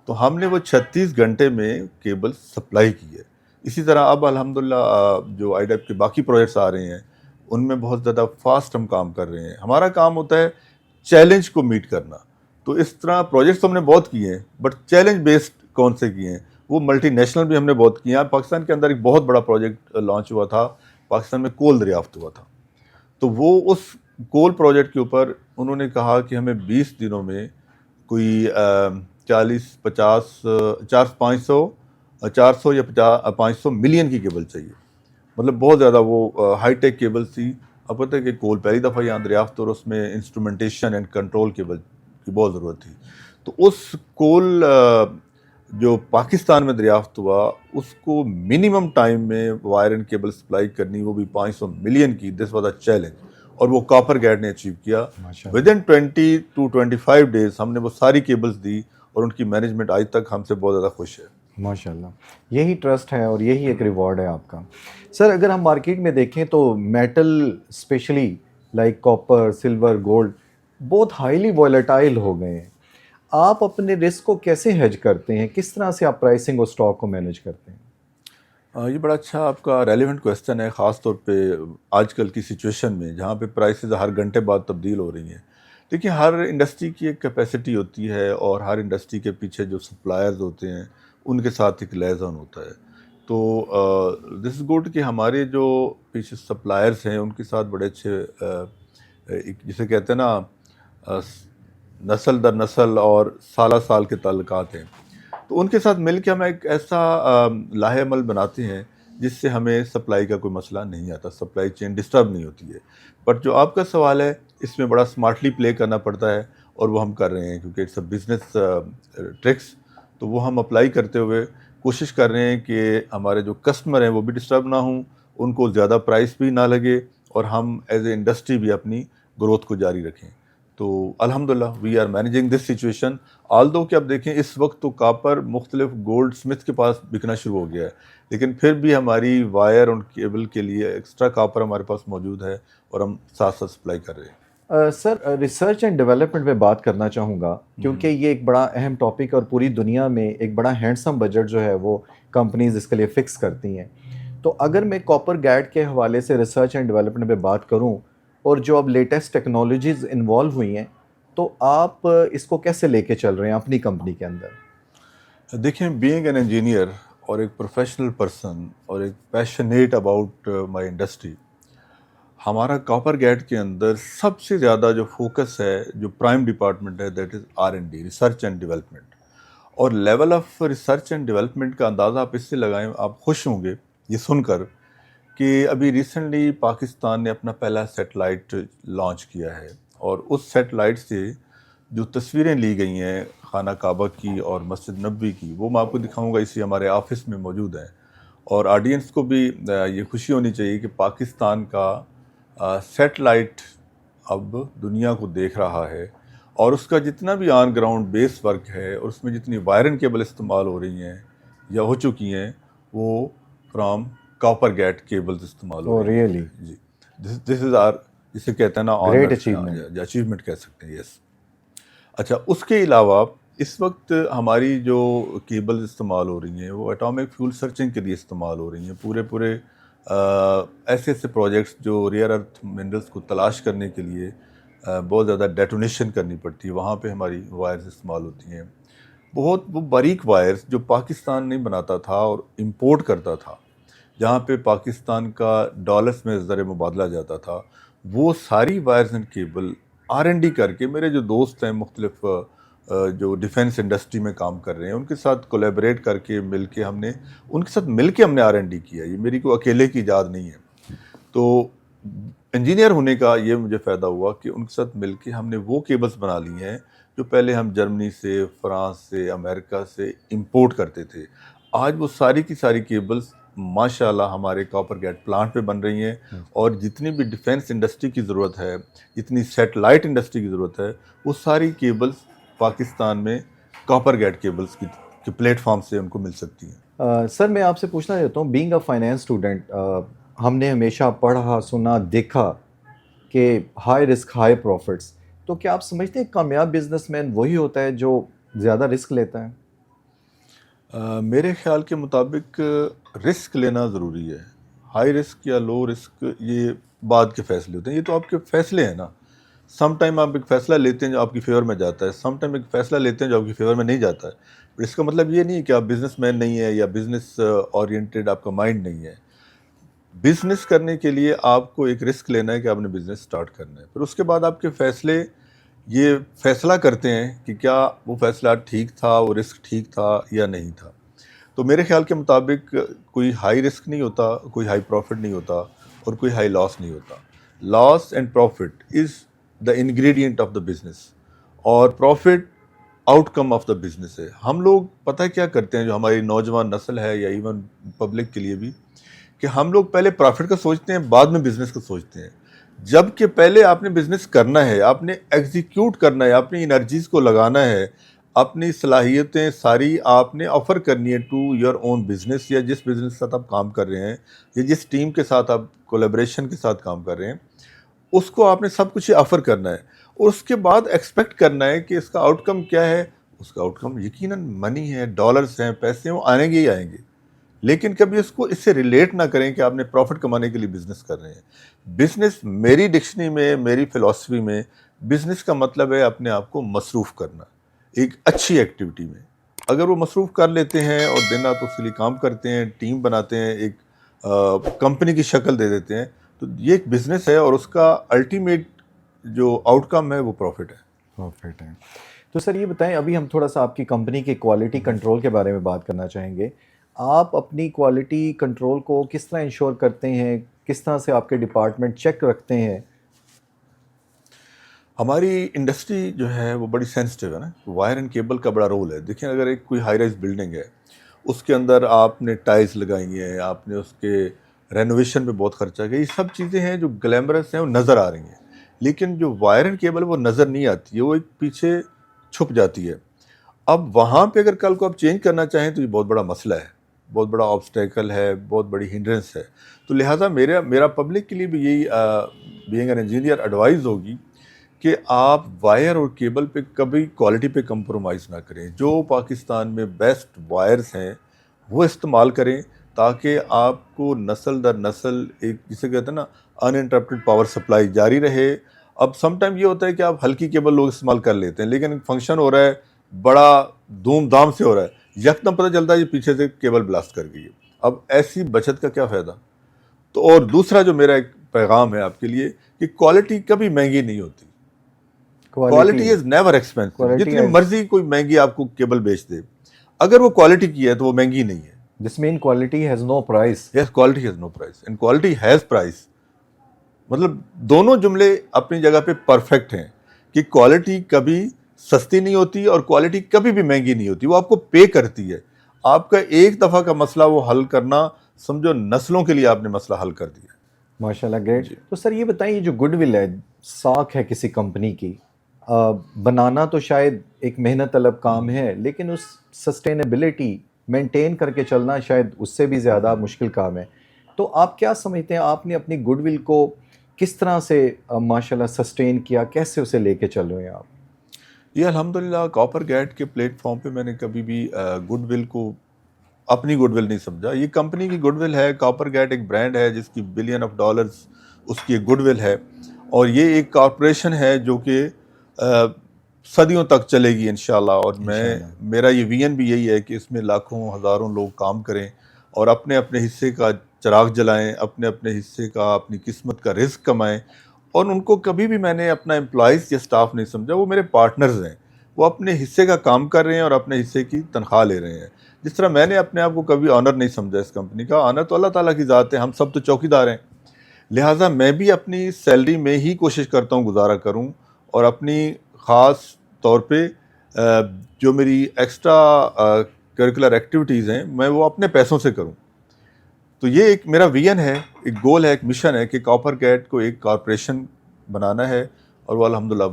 تو ہم نے وہ 36 گھنٹے میں کیبل سپلائی کی ہے. اسی طرح اب الحمدللہ جو آئی ڈیپ کے باقی پروجیکٹس آ رہے ہیں ان میں بہت زیادہ فاسٹ ہم کام کر رہے ہیں. ہمارا کام ہوتا ہے چیلنج کو میٹ کرنا, تو اس طرح پروجیکٹس ہم نے بہت کیے ہیں بٹ چیلنج بیسڈ کون سے کیے ہیں, وہ ملٹی نیشنل بھی ہم نے بہت کیے ہیں. پاکستان کے اندر ایک بہت بڑا پروجیکٹ لانچ ہوا تھا, پاکستان میں کول دریافت ہوا تھا, تو وہ اس کول پروجیکٹ کے اوپر انہوں نے کہا کہ ہمیں 20 دنوں میں کوئی 400 یا 500 ملین کی کیبل چاہیے. مطلب بہت زیادہ وہ ہائی ٹیک کیبل تھی, اب پتہ ہے کہ کول پہلی دفعہ یہاں دریافت اور اس میں انسٹرومنٹیشن اینڈ کنٹرول کیبل کی بہت ضرورت تھی. تو اس کول جو پاکستان میں دریافت ہوا اس کو منیمم ٹائم میں وائر اینڈ کیبل سپلائی کرنی، وہ بھی 500 ملین کی. دس واز اے چیلنج، اور وہ کاپر گیٹ نے اچیو کیا. ود ان 20 to 25 ڈیز ہم نے وہ ساری کیبلز دی، اور ان کی مینجمنٹ آج تک ہم سے بہت زیادہ خوش ہے. ماشاء اللہ، یہی ٹرسٹ ہے اور یہی ایک ریوارڈ ہے آپ کا. سر اگر ہم مارکیٹ میں دیکھیں تو metal specially like copper, silver, gold بہت ہائیلی وائلیٹائل ہو گئے ہیں. آپ اپنے رسک کو کیسے ہیج کرتے ہیں؟ کس طرح سے آپ پرائسنگ اور اسٹاک کو مینیج کرتے ہیں؟ یہ بڑا اچھا آپ کا ریلیونٹ کویسچن ہے، خاص طور پہ آج کل کی سچویشن میں جہاں پہ پرائسز ہر گھنٹے بعد تبدیل ہو رہی ہیں. دیکھیں، ہر انڈسٹری کی ایک کیپیسٹی ہوتی ہے، اور ہر انڈسٹری کے پیچھے جو سپلائرز ہوتے ہیں ان کے ساتھ ایک لیزن ہوتا ہے. تو دس از گڈ کہ ہمارے جو پیچھے سپلائرز ہیں ان کے ساتھ بڑے اچھے جسے کہتے ہیں نا نسل در نسل اور سالہ سال کے تعلقات ہیں. تو ان کے ساتھ مل کے ہم ایک ایسا لاہ عمل بناتے ہیں جس سے ہمیں سپلائی کا کوئی مسئلہ نہیں آتا، سپلائی چین ڈسٹرب نہیں ہوتی ہے. بٹ جو آپ کا سوال ہے اس میں بڑا اسمارٹلی پلے کرنا پڑتا ہے، اور وہ ہم کر رہے ہیں کیونکہ اٹس اے بزنس ٹرکس. تو وہ ہم اپلائی کرتے ہوئے کوشش کر رہے ہیں کہ ہمارے جو کسٹمر ہیں وہ بھی ڈسٹرب نہ ہوں، ان کو زیادہ پرائس بھی نہ لگے، اور ہم ایز اے انڈسٹری بھی اپنی گروتھ کو جاری رکھیں. تو الحمدللہ we are managing this situation. Although کہ اب دیکھیں اس وقت تو کاپر مختلف گولڈ سمتھ کے پاس بکنا شروع ہو گیا ہے، لیکن پھر بھی ہماری وائر اور کیبل کے لیے ایکسٹرا کاپر ہمارے پاس موجود ہے، اور ہم ساتھ ساتھ سپلائی کر رہے ہیں. سر ریسرچ اینڈ ڈیولپمنٹ میں بات کرنا چاہوں گا، کیونکہ یہ ایک بڑا اہم ٹاپک، اور پوری دنیا میں ایک بڑا ہینڈسم بجٹ جو ہے وہ کمپنیز اس کے لیے فکس کرتی ہیں. تو اگر میں کاپر گیٹ کے حوالے سے ریسرچ اینڈ ڈیولپمنٹ میں بات کروں، اور جو اب لیٹسٹ ٹیکنالوجیز انوالو ہوئی ہیں، تو آپ اس کو کیسے لے کے چل رہے ہیں اپنی کمپنی کے اندر؟ دیکھیں، بینگ این انجینئر اور ایک پروفیشنل پرسن اور ایک پیشنیٹ اباؤٹ مائی انڈسٹری، ہمارا کاپر گیٹ کے اندر سب سے زیادہ جو فوکس ہے، جو پرائم ڈپارٹمنٹ ہے، that is R&D، research and development. اور level of research and development کا اندازہ آپ اس سے لگائیں، آپ خوش ہوں گے یہ سن کر کہ ابھی ریسنٹلی پاکستان نے اپنا پہلا سیٹلائٹ لانچ کیا ہے، اور اس سیٹلائٹ سے جو تصویریں لی گئی ہیں خانہ کعبہ کی اور مسجد نبوی کی، وہ میں آپ کو دکھاؤں گا، اسی ہمارے آفس میں موجود ہیں. اور آڈینس کو بھی یہ خوشی ہونی چاہیے کہ پاکستان کا سیٹلائٹ اب دنیا کو دیکھ رہا ہے، اور اس کا جتنا بھی آن گراؤنڈ بیس ورک ہے، اور اس میں جتنی وائر اینڈ کیبل استعمال ہو رہی ہیں یا ہو چکی ہیں، وہ فرام کاپر گیٹ کیبلز استعمال ہو رہی ہیں. Really G, this is are, جسے کہتے ہیں نا Great achievement. اچیومنٹ کہہ سکتے ہیں. یس. اچھا، اس کے علاوہ اس وقت ہماری جو کیبلز استعمال ہو رہی ہیں وہ ایٹامک فیول سرچنگ کے لیے استعمال ہو رہی ہیں. پورے ایسے ایسے جو ریئر ارتھ منرلس کو تلاش کرنے کے لیے بہت زیادہ ڈیٹونیشن کرنی پڑتی ہے، وہاں پہ ہماری وائرز استعمال ہوتی ہیں. بہت وہ باریک وائرز جو پاکستان نہیں بناتا تھا اور امپورٹ کرتا تھا، جہاں پہ پاکستان کا ڈالرز میں زر مبادلہ جاتا تھا، وہ ساری وائرز اینڈ کیبل R&D کر کے میرے جو دوست ہیں مختلف جو ڈیفنس انڈسٹری میں کام کر رہے ہیں، ان کے ساتھ کولیبریٹ کر کے ان کے ساتھ مل کے ہم نے R&D کیا. یہ میری کوئی اکیلے کی ایجاد نہیں ہے. تو انجینئر ہونے کا یہ مجھے فائدہ ہوا کہ ان کے ساتھ مل کے ہم نے وہ کیبلز بنا لی ہیں جو پہلے ہم جرمنی سے، فرانس سے، امریکہ سے امپورٹ کرتے تھے. آج وہ ساری کی ساری کیبلز ماشاء اللہ ہمارے کاپر گیٹ پلانٹ پہ بن رہی ہیں، اور جتنی بھی ڈیفنس انڈسٹری کی ضرورت ہے، جتنی سیٹلائٹ انڈسٹری کی ضرورت ہے، وہ ساری کیبلز پاکستان میں کاپر گیٹ کیبلز کی پلیٹ فارم سے ان کو مل سکتی ہیں. سر میں آپ سے پوچھنا چاہتا ہوں، بینگ اے فائنینس اسٹوڈنٹ، ہم نے ہمیشہ پڑھا، سنا، دیکھا کہ ہائی رسک ہائی پروفٹس. تو کیا آپ سمجھتے ہیں کامیاب بزنس مین وہی ہوتا ہے جو زیادہ رسک لیتا ہے؟ میرے خیال کے مطابق رسک لینا ضروری ہے. ہائی رسک یا لو رسک یہ بعد کے فیصلے ہوتے ہیں، یہ تو آپ کے فیصلے ہیں نا. سم ٹائم آپ ایک فیصلہ لیتے ہیں جو آپ کی فیور میں جاتا ہے، سم ٹائم ایک فیصلہ لیتے ہیں جو آپ کی فیور میں نہیں جاتا ہے. اس کا مطلب یہ نہیں ہے کہ آپ بزنس مین نہیں ہے یا بزنس اورینٹیڈ آپ کا مائنڈ نہیں ہے. بزنس کرنے کے لیے آپ کو ایک رسک لینا ہے کہ آپ نے بزنس سٹارٹ کرنا ہے. پھر اس کے بعد آپ کے فیصلے یہ فیصلہ کرتے ہیں کہ کیا وہ فیصلہ ٹھیک تھا، وہ رسک ٹھیک تھا یا نہیں تھا. تو میرے خیال کے مطابق کوئی ہائی رسک نہیں ہوتا، کوئی ہائی پروفٹ نہیں ہوتا، اور کوئی ہائی لاس نہیں ہوتا. loss and profit is the ingredient of the business, اور profit out come of the business ہے. ہم لوگ پتہ کیا کرتے ہیں، جو ہماری نوجوان نسل ہے یا ایون پبلک کے لیے بھی، کہ ہم لوگ پہلے پروفٹ کا سوچتے ہیں، بعد میں بزنس کا سوچتے ہیں. جب کہ پہلے آپ نے بزنس کرنا ہے، آپ نے ایگزیکیوٹ کرنا ہے، اپنی انرجیز کو لگانا ہے، اپنی صلاحیتیں ساری آپ نے آفر کرنی ہے ٹو یور اون بزنس، یا جس بزنس کے ساتھ آپ کام کر رہے ہیں یا جس ٹیم کے ساتھ آپ کولیبریشن کے ساتھ کام کر رہے ہیں، اس کو آپ نے سب کچھ آفر کرنا ہے. اور اس کے بعد ایکسپیکٹ کرنا ہے کہ اس کا آؤٹ کم کیا ہے. اس کا آؤٹ کم یقیناً منی ہے، ڈالرز ہیں، پیسے ہیں، وہ آئیں گے ہی آئیں گے. لیکن کبھی اس کو اس سے ریلیٹ نہ کریں کہ آپ نے پروفٹ کمانے کے لیے بزنس کر رہے ہیں. بزنس میری ڈکشنری میں، میری فلاسفی میں، بزنس کا مطلب ہے اپنے آپ کو مصروف کرنا ایک اچھی ایکٹیویٹی میں. اگر وہ مصروف کر لیتے ہیں اور دن رات اس کے لیے کام کرتے ہیں، ٹیم بناتے ہیں، ایک کمپنی کی شکل دے دیتے ہیں، تو یہ ایک بزنس ہے اور اس کا الٹیمیٹ جو آؤٹ کم ہے وہ پروفٹ ہے. پرفیکٹ ہے. تو سر یہ بتائیں، ابھی ہم تھوڑا سا آپ کی کمپنی کے کوالٹی کنٹرول کے بارے میں بات کرنا چاہیں گے. آپ اپنی کوالٹی کنٹرول کو کس طرح انشور کرتے ہیں؟ کس طرح سے آپ کے ڈپارٹمنٹ چیک رکھتے ہیں؟ ہماری انڈسٹری جو ہے وہ بڑی سینسٹیو ہے نا، وائر اینڈ کیبل کا بڑا رول ہے. دیکھیں اگر ایک کوئی ہائی رائز بلڈنگ ہے، اس کے اندر آپ نے ٹائلز لگائی ہیں، آپ نے اس کے رینوویشن پہ بہت خرچہ کیا، یہ سب چیزیں ہیں جو گلیمرس ہیں، وہ نظر آ رہی ہیں. لیکن جو وائر اینڈ کیبل وہ نظر نہیں آتی ہے، وہ ایک پیچھے چھپ جاتی ہے. اب وہاں پہ اگر کل کو آپ چینج کرنا چاہیں تو یہ بہت بڑا مسئلہ ہے، بہت بڑا آبسٹیکل ہے، بہت بڑی ہنڈرنس ہے. تو لہٰذا میرا پبلک کے لیے بھی یہی بینگ این انجینئر ایڈوائز ہوگی کہ آپ وائر اور کیبل پہ کبھی کوالٹی پہ کمپرومائز نہ کریں. جو پاکستان میں بیسٹ وائرز ہیں وہ استعمال کریں، تاکہ آپ کو نسل در نسل ایک جسے کہتے ہیں نا ان انٹرپٹڈ پاور سپلائی جاری رہے. اب سم ٹائم یہ ہوتا ہے کہ آپ ہلکی کیبل لوگ استعمال کر لیتے ہیں، لیکن فنکشن ہو رہا ہے، بڑا دھوم دھام سے ہو رہا ہے، یکدم پتہ چلتا ہے یہ پیچھے سے کیبل بلاسٹ کر گئی ہے. اب ایسی بچت کا کیا فائدہ؟ تو اور دوسرا جو میرا ایک پیغام ہے آپ کے لیے کہ کوالٹی کبھی مہنگی نہیں ہوتی. Quality is never expensive. جتنی مرضی کوئی مہنگی آپ کو کیبل بیچ دے، اگر وہ کوالٹی کی ہے تو وہ مہنگی نہیں ہے. This man quality has no price. Yes, quality has no price and quality has price. مطلب دونوں جملے اپنی جگہ پہ پرفیکٹ ہیں کہ کوالٹی کبھی سستی نہیں ہوتی اور کوالٹی کبھی بھی مہنگی نہیں ہوتی. وہ آپ کو پے کرتی ہے. آپ کا ایک دفعہ کا مسئلہ وہ حل کرنا، سمجھو نسلوں کے لیے آپ نے مسئلہ حل کر دیا. ماشاء اللہ، گریٹ. تو سر یہ بتائیں، یہ جو گڈ ول ہے، ساکھ ہے کسی کمپنی کی، بنانا تو شاید ایک محنت طلب کام ہے، لیکن اس سسٹینیبلٹی مینٹین کر کے چلنا شاید اس سے بھی زیادہ مشکل کام ہے. تو آپ کیا سمجھتے ہیں، آپ نے اپنی گڈ ول کو کس طرح سے ماشاء اللہ سسٹین کیا، کیسے اسے لے کے چل رہے ہیں آپ؟ یہ الحمدللہ کاپر گیٹ کے پلیٹ فارم پہ میں نے کبھی بھی گڈ ول کو اپنی گڈ ول نہیں سمجھا. یہ کمپنی کی گڈ ول ہے. کاپر گیٹ ایک برانڈ ہے جس کی بلین آف ڈالرز اس کی ایک گڈ ول ہے، اور یہ ایک کارپوریشن ہے جو کہ صدیوں تک چلے گی انشاءاللہ. اور میرا یہ ویژن بھی یہی ہے کہ اس میں لاکھوں ہزاروں لوگ کام کریں اور اپنے اپنے حصے کا چراغ جلائیں، اپنے اپنے حصے کا، اپنی قسمت کا رزق کمائیں. اور ان کو کبھی بھی میں نے اپنا امپلائیز یا اسٹاف نہیں سمجھا. وہ میرے پارٹنرز ہیں، وہ اپنے حصے کا کام کر رہے ہیں اور اپنے حصے کی تنخواہ لے رہے ہیں. جس طرح میں نے اپنے آپ کو کبھی آنر نہیں سمجھا اس کمپنی کا. آنر تو اللہ تعالیٰ کی ذات ہے، ہم سب تو چوکیدار ہیں. لہٰذا میں بھی اپنی سیلری میں ہی کوشش کرتا ہوں گزارا کروں، اور اپنی خاص طور پہ جو میری ایکسٹرا کریکولر ایکٹیویٹیز ہیں میں وہ اپنے پیسوں سے کروں. تو یہ ایک میرا ویژن ہے، ایک گول ہے، ایک مشن ہے کہ کاپر گیٹ کو ایک کارپوریشن بنانا ہے، اور وہ الحمدللہ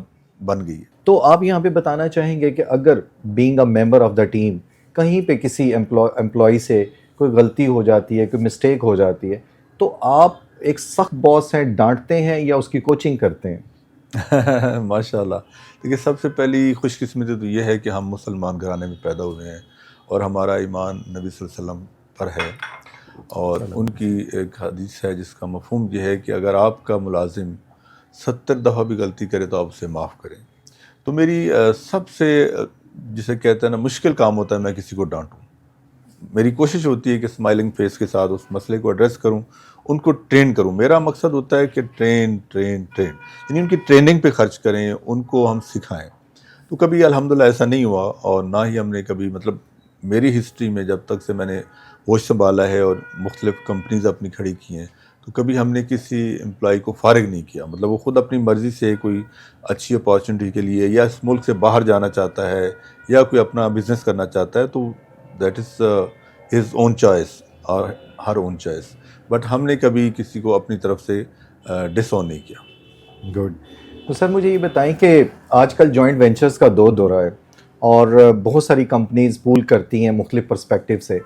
بن گئی ہے. تو آپ یہاں پہ بتانا چاہیں گے کہ اگر being a member of the team کہیں پہ کسی امپلائی سے کوئی غلطی ہو جاتی ہے، کوئی مسٹیک ہو جاتی ہے، تو آپ ایک سخت باس ہیں، ڈانٹتے ہیں یا اس کی کوچنگ کرتے ہیں؟ ماشاء اللہ. دیکھیے سب سے پہلی خوش قسمتی تو یہ ہے کہ ہم مسلمان گھرانے میں پیدا ہوئے ہیں اور ہمارا ایمان نبی صلی اللہ علیہ وسلم پر ہے. اور ان کی ایک حدیث ہے جس کا مفہوم یہ ہے کہ اگر آپ کا ملازم 70 دفعہ بھی غلطی کرے تو آپ اسے معاف کریں. تو میری سب سے جسے کہتے ہیں نا مشکل کام ہوتا ہے میں کسی کو ڈانٹوں. میری کوشش ہوتی ہے کہ اسمائلنگ فیس کے ساتھ اس مسئلے کو ایڈریس کروں، ان کو ٹرین کروں. میرا مقصد ہوتا ہے کہ ٹرین یعنی ان کی ٹریننگ پہ خرچ کریں، ان کو ہم سکھائیں. تو کبھی الحمدللہ ایسا نہیں ہوا، اور نہ ہی ہم نے کبھی، مطلب میری ہسٹری میں جب تک سے میں نے ہوش سنبھالا ہے اور مختلف کمپنیز اپنی کھڑی کی ہیں، تو کبھی ہم نے کسی امپلائی کو فارغ نہیں کیا. مطلب وہ خود اپنی مرضی سے کوئی اچھی اپارچونیٹی کے لیے یا اس ملک سے باہر جانا چاہتا ہے یا کوئی اپنا بزنس کرنا چاہتا ہے تو that is his own choice اور ہر اون چوائس. بٹ ہم نے کبھی کسی کو اپنی طرف سے ڈس آن نہیں کیا. گڈ. تو سر مجھے یہ بتائیں کہ آج کل جوائنٹ وینچرز کا دورہ ہے اور بہت ساری کمپنیز پول کرتی ہیں مختلف پرسپیکٹیو سے.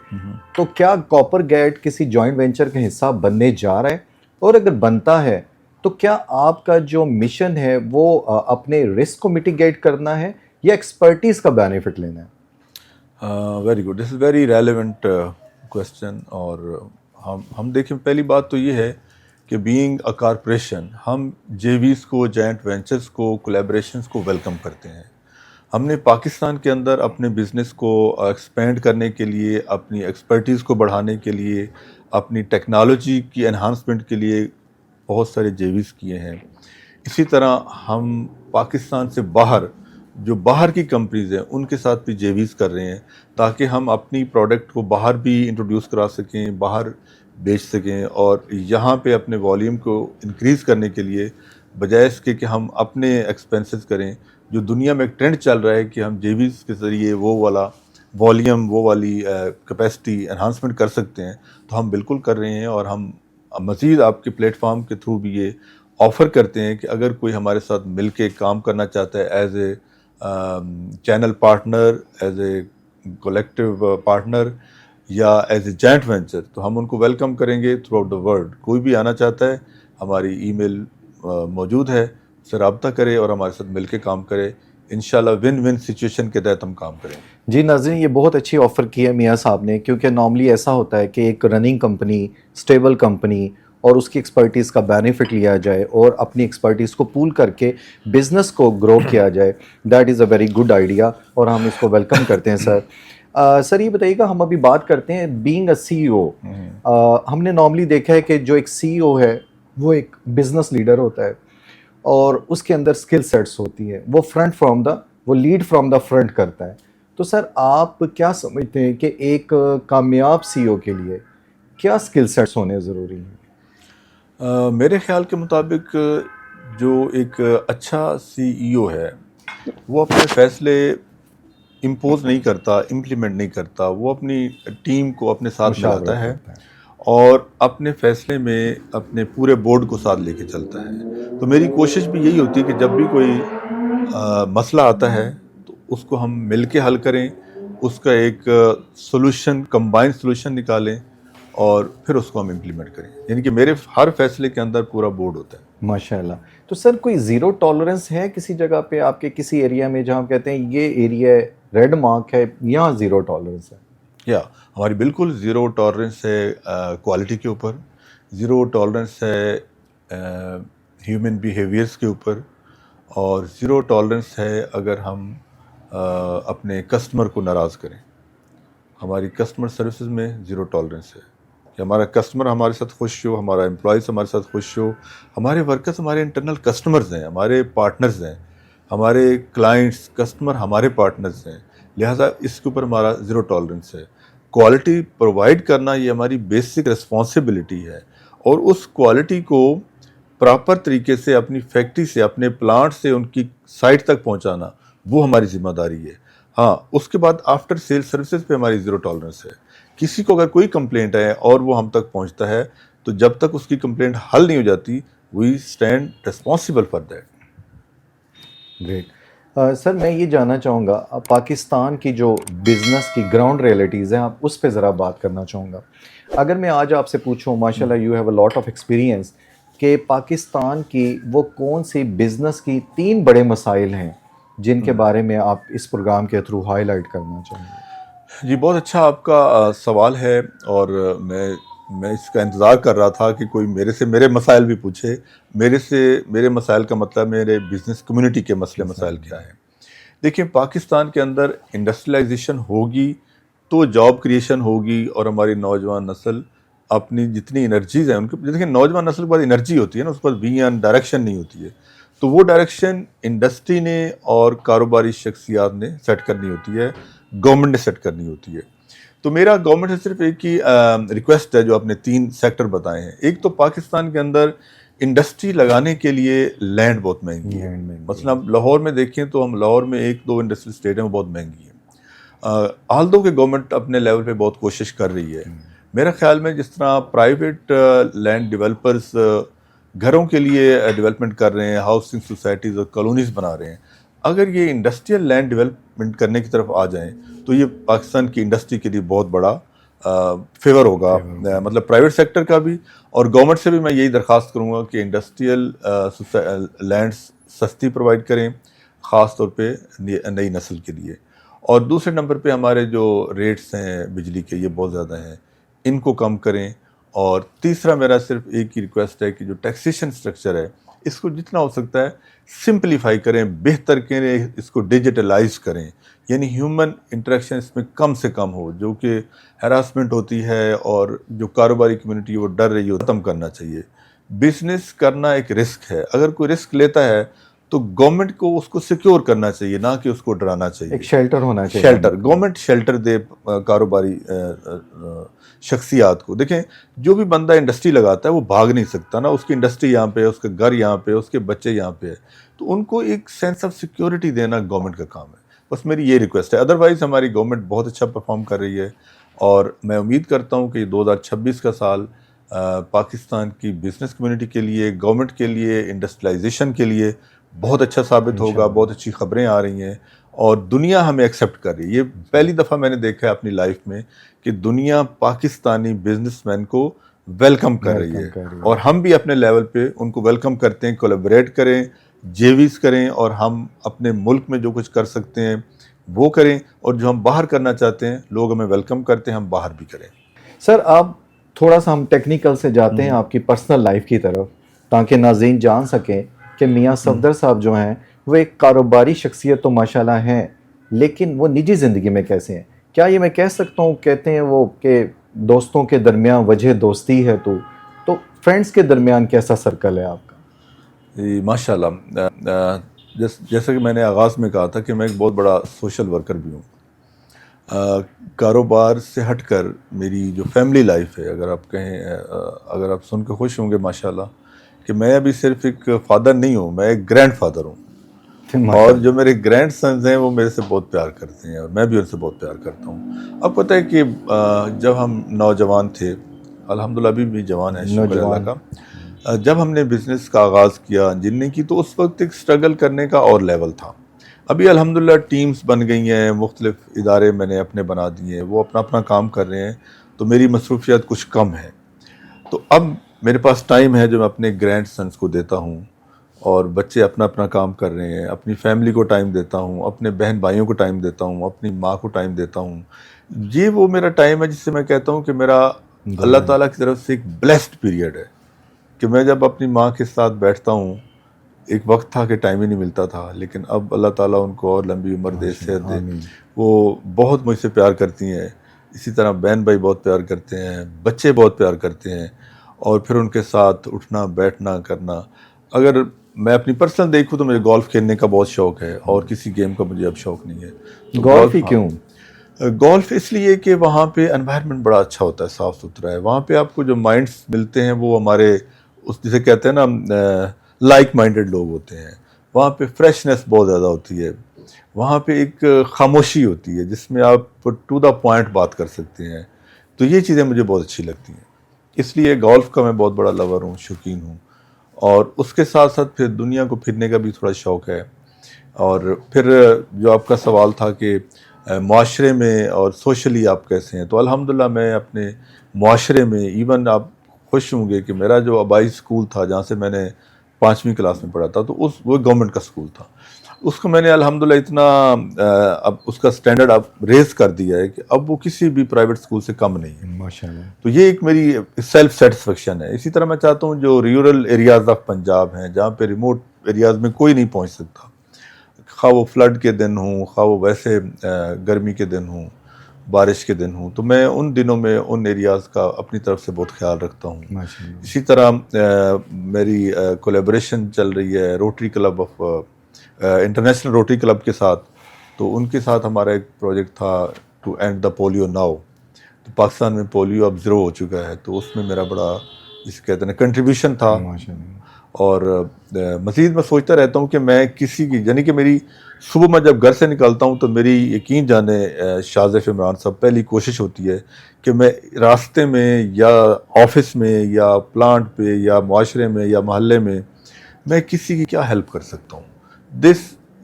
تو کیا کاپر گیٹ کسی جوائنٹ وینچر کا حصہ بننے جا رہا ہے؟ اور اگر بنتا ہے تو کیا آپ کا جو مشن ہے وہ اپنے رسک کو میٹیگیٹ کرنا ہے یا ایکسپرٹیز کا بینیفٹ لینا ہے؟ Very good. This is very relevant question. اور ہم دیکھیں پہلی بات تو یہ ہے کہ بینگ اے کارپوریشن ہم جے ویز کو جوائنٹ وینچرز کو کولیبریشنز کو ویلکم کرتے ہیں. ہم نے پاکستان کے اندر اپنے بزنس کو ایکسپینڈ کرنے کے لیے اپنی ایکسپرٹیز کو بڑھانے کے لیے اپنی ٹیکنالوجی کی انہانسمنٹ کے لیے بہت سارے جے ویز کیے ہیں. اسی طرح ہم پاکستان سے باہر جو باہر کی کمپنیز ہیں ان کے ساتھ بھی جے ویز کر رہے ہیں تاکہ ہم اپنی پروڈکٹ کو باہر بھی انٹروڈیوس کرا سکیں, باہر بیچ سکیں اور یہاں پہ اپنے والیوم کو انکریز کرنے کے لیے بجائے اس کے کہ ہم اپنے ایکسپینسز کریں. جو دنیا میں ایک ٹرینڈ چل رہا ہے کہ ہم جے ویز کے ذریعے وہ والا والیوم وہ والی کیپیسٹی انہانسمنٹ کر سکتے ہیں تو ہم بالکل کر رہے ہیں. اور ہم مزید آپ کے پلیٹ فارم کے تھرو بھی یہ آفر کرتے ہیں کہ اگر کوئی ہمارے ساتھ مل کے کام کرنا چاہتا ہے as a channel partner, as a collective partner یا ایز اے جوائنٹ وینچر تو ہم ان کو ویلکم کریں گے تھرو آؤٹ دا ورلڈ. کوئی بھی آنا چاہتا ہے ہماری ای میل موجود ہے, اس سے رابطہ کرے اور ہمارے ساتھ مل کے کام کرے. انشاءاللہ ون ون سچویشن کے تحت ہم کام کریں. جی ناظرین, یہ بہت اچھی آفر کی ہے میاں صاحب نے, کیونکہ نارملی ایسا ہوتا ہے کہ ایک رننگ کمپنی, اسٹیبل کمپنی اور اس کی ایکسپرٹیز کا بینیفٹ لیا جائے اور اپنی ایکسپرٹیز کو پول کر کے بزنس کو گرو کیا جائے. That is a very good idea اور ہم اس کو ویلکم کرتے ہیں سر. سر یہ بتائیے گا, ہم ابھی بات کرتے ہیں بینگ اے سی ای او. ہم نے نارملی دیکھا ہے کہ جو ایک سی ای او ہے وہ ایک بزنس لیڈر ہوتا ہے اور اس کے اندر اسکل سیٹس ہوتی ہے, وہ لیڈ فرام دا فرنٹ کرتا ہے. تو سر آپ کیا سمجھتے ہیں کہ ایک کامیاب سی ای او کے لیے کیا اسکل سیٹس ہونے ضروری ہیں؟ میرے خیال کے مطابق جو ایک اچھا سی ای او ہے وہ اپنے فیصلے امپوز نہیں کرتا, امپلیمنٹ نہیں کرتا, وہ اپنی ٹیم کو اپنے ساتھ ملاتا ہے اور اپنے فیصلے میں اپنے پورے بورڈ کو ساتھ لے کے چلتا ہے. تو میری کوشش بھی یہی ہوتی ہے کہ جب بھی کوئی مسئلہ آتا ہے تو اس کو ہم مل کے حل کریں, اس کا ایک سولوشن, کمبائنڈ سولوشن نکالیں اور پھر اس کو ہم امپلیمنٹ کریں. یعنی کہ میرے ہر فیصلے کے اندر پورا بورڈ ہوتا ہے. ماشاء اللہ. تو سر کوئی زیرو ٹالرنس ہے کسی جگہ پہ آپ کے کسی ایریا میں جہاں کہتے ہیں یہ ایریا ریڈ مارک ہے, یہاں زیرو ٹالرنس ہے؟ یا ہماری بالکل زیرو ٹالرنس ہے کوالٹی کے اوپر, زیرو ٹالرنس ہے ہیومن بیہیویئرس کے اوپر, اور زیرو ٹالرنس ہے اگر ہم اپنے کسٹمر کو ناراض کریں. ہماری کسٹمر سروسز میں زیرو ٹالرنس ہے کہ ہمارا کسٹمر ہمارے ساتھ خوش ہو, ہمارا امپلائیز ہمارے ساتھ خوش ہو, ہمارے ورکرز ہمارے انٹرنل کسٹمرز ہیں, ہمارے پارٹنرز ہیں, ہمارے کلائنٹس کسٹمر ہمارے پارٹنرز ہیں. لہٰذا اس کے اوپر ہمارا زیرو ٹالرنس ہے. کوالٹی پرووائڈ کرنا یہ ہماری بیسک رسپانسبلٹی ہے اور اس کوالٹی کو پراپر طریقے سے اپنی فیکٹری سے, اپنے پلانٹ سے ان کی سائٹ تک پہنچانا وہ ہماری ذمہ داری ہے. ہاں, اس کے بعد آفٹر سیل سروسز پہ ہماری زیرو ٹالرنس ہے. کسی کو اگر کوئی کمپلینٹ ہے اور وہ ہم تک پہنچتا ہے تو جب تک اس کی کمپلینٹ حل نہیں ہو جاتی we stand responsible for that. Great. Sir میں یہ جاننا چاہوں گا, پاکستان کی جو بزنس کی گراؤنڈ ریئلٹیز ہیں آپ اس پہ ذرا بات کرنا چاہوں گا. اگر میں آج آپ سے پوچھوں, ماشاء اللہ you have a lot of experience, کہ پاکستان کی وہ کون سی بزنس کی 3 بڑے مسائل ہیں جن کے بارے میں آپ اس پروگرام کے تھرو ہائی لائٹ کرنا چاہیں گے؟ جی بہت اچھا آپ کا سوال ہے, اور میں اس کا انتظار کر رہا تھا کہ کوئی میرے سے میرے مسائل بھی پوچھے. میرے مسائل کا مطلب میرے بزنس کمیونٹی کے مسائل کیا ہیں. دیکھیں, پاکستان کے اندر انڈسٹریلائزیشن ہوگی تو جاب کریشن ہوگی اور ہماری نوجوان نسل اپنی جتنی انرجیز ہیں ان کے, دیکھیں نوجوان نسل کے پاس انرجی ہوتی ہے نا, اس کے پاس ویژن ڈائریکشن نہیں ہوتی ہے, تو وہ ڈائریکشن انڈسٹری نے اور کاروباری شخصیات نے سیٹ کرنی ہوتی ہے, گورنمنٹ نے سیٹ کرنی ہوتی ہے. تو میرا گورنمنٹ سے صرف ایک ہی ریکویسٹ ہے جو آپ نے 3 سیکٹر بتائے ہیں. ایک تو پاکستان کے اندر انڈسٹری لگانے کے لیے لینڈ بہت مہنگی ہے. مثلا لاہور میں دیکھیں تو ہم لاہور میں 1-2 انڈسٹریل اسٹیٹ ہیں وہ بہت مہنگی ہیں. آلدو کہ گورنمنٹ اپنے لیول پہ بہت کوشش کر رہی ہے. میرا خیال میں جس طرح پرائیویٹ لینڈ ڈیولپرز گھروں کے لیے ڈیولپمنٹ کر رہے ہیں, ہاؤسنگ سوسائٹیز اور کالونیز بنا رہے ہیں, اگر یہ انڈسٹریل لینڈ ڈیولپمنٹ کرنے کی طرف آ جائیں تو یہ پاکستان کی انڈسٹری کے لیے بہت بڑا فیور ہوگا, مطلب پرائیویٹ سیکٹر کا بھی, اور گورنمنٹ سے بھی میں یہی درخواست کروں گا کہ انڈسٹریل لینڈز سستی پرووائڈ کریں, خاص طور پہ نئی نسل کے لیے. اور دوسرے نمبر پہ ہمارے جو ریٹس ہیں بجلی کے یہ بہت زیادہ ہیں, ان کو کم کریں. اور تیسرا میرا صرف ایک ہی ریکویسٹ ہے کہ جو ٹیکسیشن سٹرکچر ہے اس کو جتنا ہو سکتا ہے سمپلیفائی کریں, بہتر کریں, اس کو ڈیجیٹلائز کریں, یعنی ہیومن انٹریکشن اس میں کم سے کم ہو. جو کہ ہراسمنٹ ہوتی ہے اور جو کاروباری کمیونٹی وہ ڈر رہی ہے ختم کرنا چاہیے. بزنس کرنا ایک رسک ہے, اگر کوئی رسک لیتا ہے تو گورنمنٹ کو اس کو سیکیور کرنا چاہیے, نہ کہ اس کو ڈرانا چاہیے. ایک شیلٹر ہونا چاہیے. شیلٹر, گورنمنٹ شیلٹر دے کاروباری شخصیات کو. دیکھیں جو بھی بندہ انڈسٹری لگاتا ہے وہ بھاگ نہیں سکتا نا, اس کی انڈسٹری یہاں پہ ہے, اس کا گھر یہاں پہ ہے, اس کے بچے یہاں پہ ہے, تو ان کو ایک سینس آف سیکیورٹی دینا گورنمنٹ کا کام ہے. بس میری یہ ریکویسٹ ہے. ادروائز ہماری گورنمنٹ بہت اچھا پرفارم کر رہی ہے, اور میں امید کرتا ہوں کہ 2026 کا سال پاکستان کی بزنس کمیونٹی کے لیے, گورنمنٹ کے لیے, انڈسٹریلائزیشن کے لیے بہت اچھا ثابت ہوگا. بہت اچھی خبریں آ رہی ہیں اور دنیا ہمیں ایکسیپٹ کر رہی ہے. یہ پہلی دفعہ میں نے دیکھا ہے اپنی لائف میں کہ دنیا پاکستانی بزنس مین کو ویلکم کر رہی ہے, اور ہم بھی اپنے لیول پہ ان کو ویلکم کرتے ہیں. کولیبریٹ کریں, جیویز کریں, اور ہم اپنے ملک میں جو کچھ کر سکتے ہیں وہ کریں, اور جو ہم باہر کرنا چاہتے ہیں لوگ ہمیں ویلکم کرتے ہیں, ہم باہر بھی کریں. سر آپ تھوڑا سا ہم ٹیکنیکل سے جاتے ہیں آپ کی پرسنل لائف کی طرف, تاکہ ناظرین جان سکیں کہ میاں صفدر صاحب جو ہیں وہ ایک کاروباری شخصیت تو ماشاءاللہ ہیں, لیکن وہ نجی زندگی میں کیسے ہیں. کیا یہ میں کہہ سکتا ہوں, کہتے ہیں وہ کہ دوستوں کے درمیان وجہ دوستی ہے, تو فرینڈس کے درمیان کیسا سرکل ہے آپ کا؟ جی ماشاء اللہ, جیسا کہ میں نے آغاز میں کہا تھا کہ میں ایک بہت بڑا سوشل ورکر بھی ہوں. کاروبار سے ہٹ کر میری جو فیملی لائف ہے, اگر آپ کہیں, اگر آپ سن کے خوش ہوں گے ماشاءاللہ کہ میں ابھی صرف ایک فادر نہیں ہوں, میں ایک گرینڈ فادر ہوں. اور جو میرے گرینڈ سنز ہیں وہ میرے سے بہت پیار کرتے ہیں, اور میں بھی ان سے بہت پیار کرتا ہوں. اب پتہ ہے کہ جب ہم نوجوان تھے, الحمدللہ ابھی بھی جوان ہیں شکر اللہ کا, جب ہم نے بزنس کا آغاز کیا جننے کی, تو اس وقت ایک سٹرگل کرنے کا اور لیول تھا. ابھی الحمدللہ ٹیمز بن گئی ہیں, مختلف ادارے میں نے اپنے بنا دیے ہیں, وہ اپنا اپنا کام کر رہے ہیں, تو میری مصروفیات کچھ کم ہیں. تو اب میرے پاس ٹائم ہے جو میں اپنے گرینڈ سنس کو دیتا ہوں, اور بچے اپنا اپنا کام کر رہے ہیں, اپنی فیملی کو ٹائم دیتا ہوں, اپنے بہن بھائیوں کو ٹائم دیتا ہوں, اپنی ماں کو ٹائم دیتا ہوں. یہ وہ میرا ٹائم ہے جس سے میں کہتا ہوں کہ میرا اللہ تعالیٰ کی طرف سے ایک بلیسڈ پیریڈ ہے, کہ میں جب اپنی ماں کے ساتھ بیٹھتا ہوں, ایک وقت تھا کہ ٹائم ہی نہیں ملتا تھا, لیکن اب اللہ تعالیٰ ان کو اور لمبی عمر دے, صحت دے. وہ بہت مجھ سے پیار کرتی ہیں, اسی طرح بہن بھائی بہت پیار کرتے ہیں, بچے بہت پیار کرتے ہیں, اور پھر ان کے ساتھ اٹھنا بیٹھنا کرنا. اگر میں اپنی پرسنل دیکھوں تو مجھے گولف کھیلنے کا بہت شوق ہے, اور کسی گیم کا مجھے اب شوق نہیں ہے. گولف ہی کیوں؟ گولف اس لیے کہ وہاں پہ انوائرمنٹ بڑا اچھا ہوتا ہے, صاف ستھرا ہے. وہاں پہ آپ کو جو مائنڈس ملتے ہیں وہ ہمارے اس جسے کہتے ہیں نا لائک مائنڈڈ لوگ ہوتے ہیں. وہاں پہ فریشنس بہت زیادہ ہوتی ہے, وہاں پہ ایک خاموشی ہوتی ہے جس میں آپ ٹو دا پوائنٹ بات کر سکتے ہیں. تو یہ چیزیں مجھے بہت اچھی لگتی ہیں, اس لیے گولف کا میں بہت بڑا لور ہوں, شوقین ہوں. اور اس کے ساتھ ساتھ پھر دنیا کو پھرنے کا بھی تھوڑا شوق ہے. اور پھر جو آپ کا سوال تھا کہ معاشرے میں اور سوشلی آپ کیسے ہیں, تو الحمدللہ میں اپنے معاشرے میں, ایون آپ خوش ہوں گے کہ میرا جو آبائی اسکول تھا جہاں سے میں نے 5ویں کلاس میں پڑھا تھا, تو وہ گورنمنٹ کا اسکول تھا. اس کو میں نے الحمدللہ اتنا اب اس کا سٹینڈرڈ اب ریز کر دیا ہے کہ اب وہ کسی بھی پرائیویٹ اسکول سے کم نہیں ہے ماشاءاللہ. تو یہ ایک میری سیلف سیٹسفیکشن ہے. اسی طرح میں چاہتا ہوں جو ریورل ایریاز آف پنجاب ہیں, جہاں پہ ریموٹ ایریاز میں کوئی نہیں پہنچ سکتا, خواہ وہ فلڈ کے دن ہوں, خواہ وہ ویسے گرمی کے دن ہوں, بارش کے دن ہوں, تو میں ان دنوں میں ان ایریاز کا اپنی طرف سے بہت خیال رکھتا ہوں. اسی طرح میری کولیبریشن چل رہی ہے Rotary club of international Rotary club کے ساتھ. تو ان کے ساتھ ہمارا ایک پروجیکٹ تھا to end the polio now. تو پاکستان میں پولیو اب 0 ہو چکا ہے، تو اس میں میرا بڑا جسے کہتے ہیں کنٹریبیوشن تھا. اور مزید میں سوچتا رہتا ہوں کہ میں کسی کی، یعنی کہ میری صبح میں جب گھر سے نکلتا ہوں تو میری یقین جانے شاذف عمران صاحب پہلی کوشش ہوتی ہے کہ میں راستے میں یا آفس میں یا پلانٹ پہ یا معاشرے میں یا محلے میں کسی کی کیا ہیلپ کر سکتا ہوں. This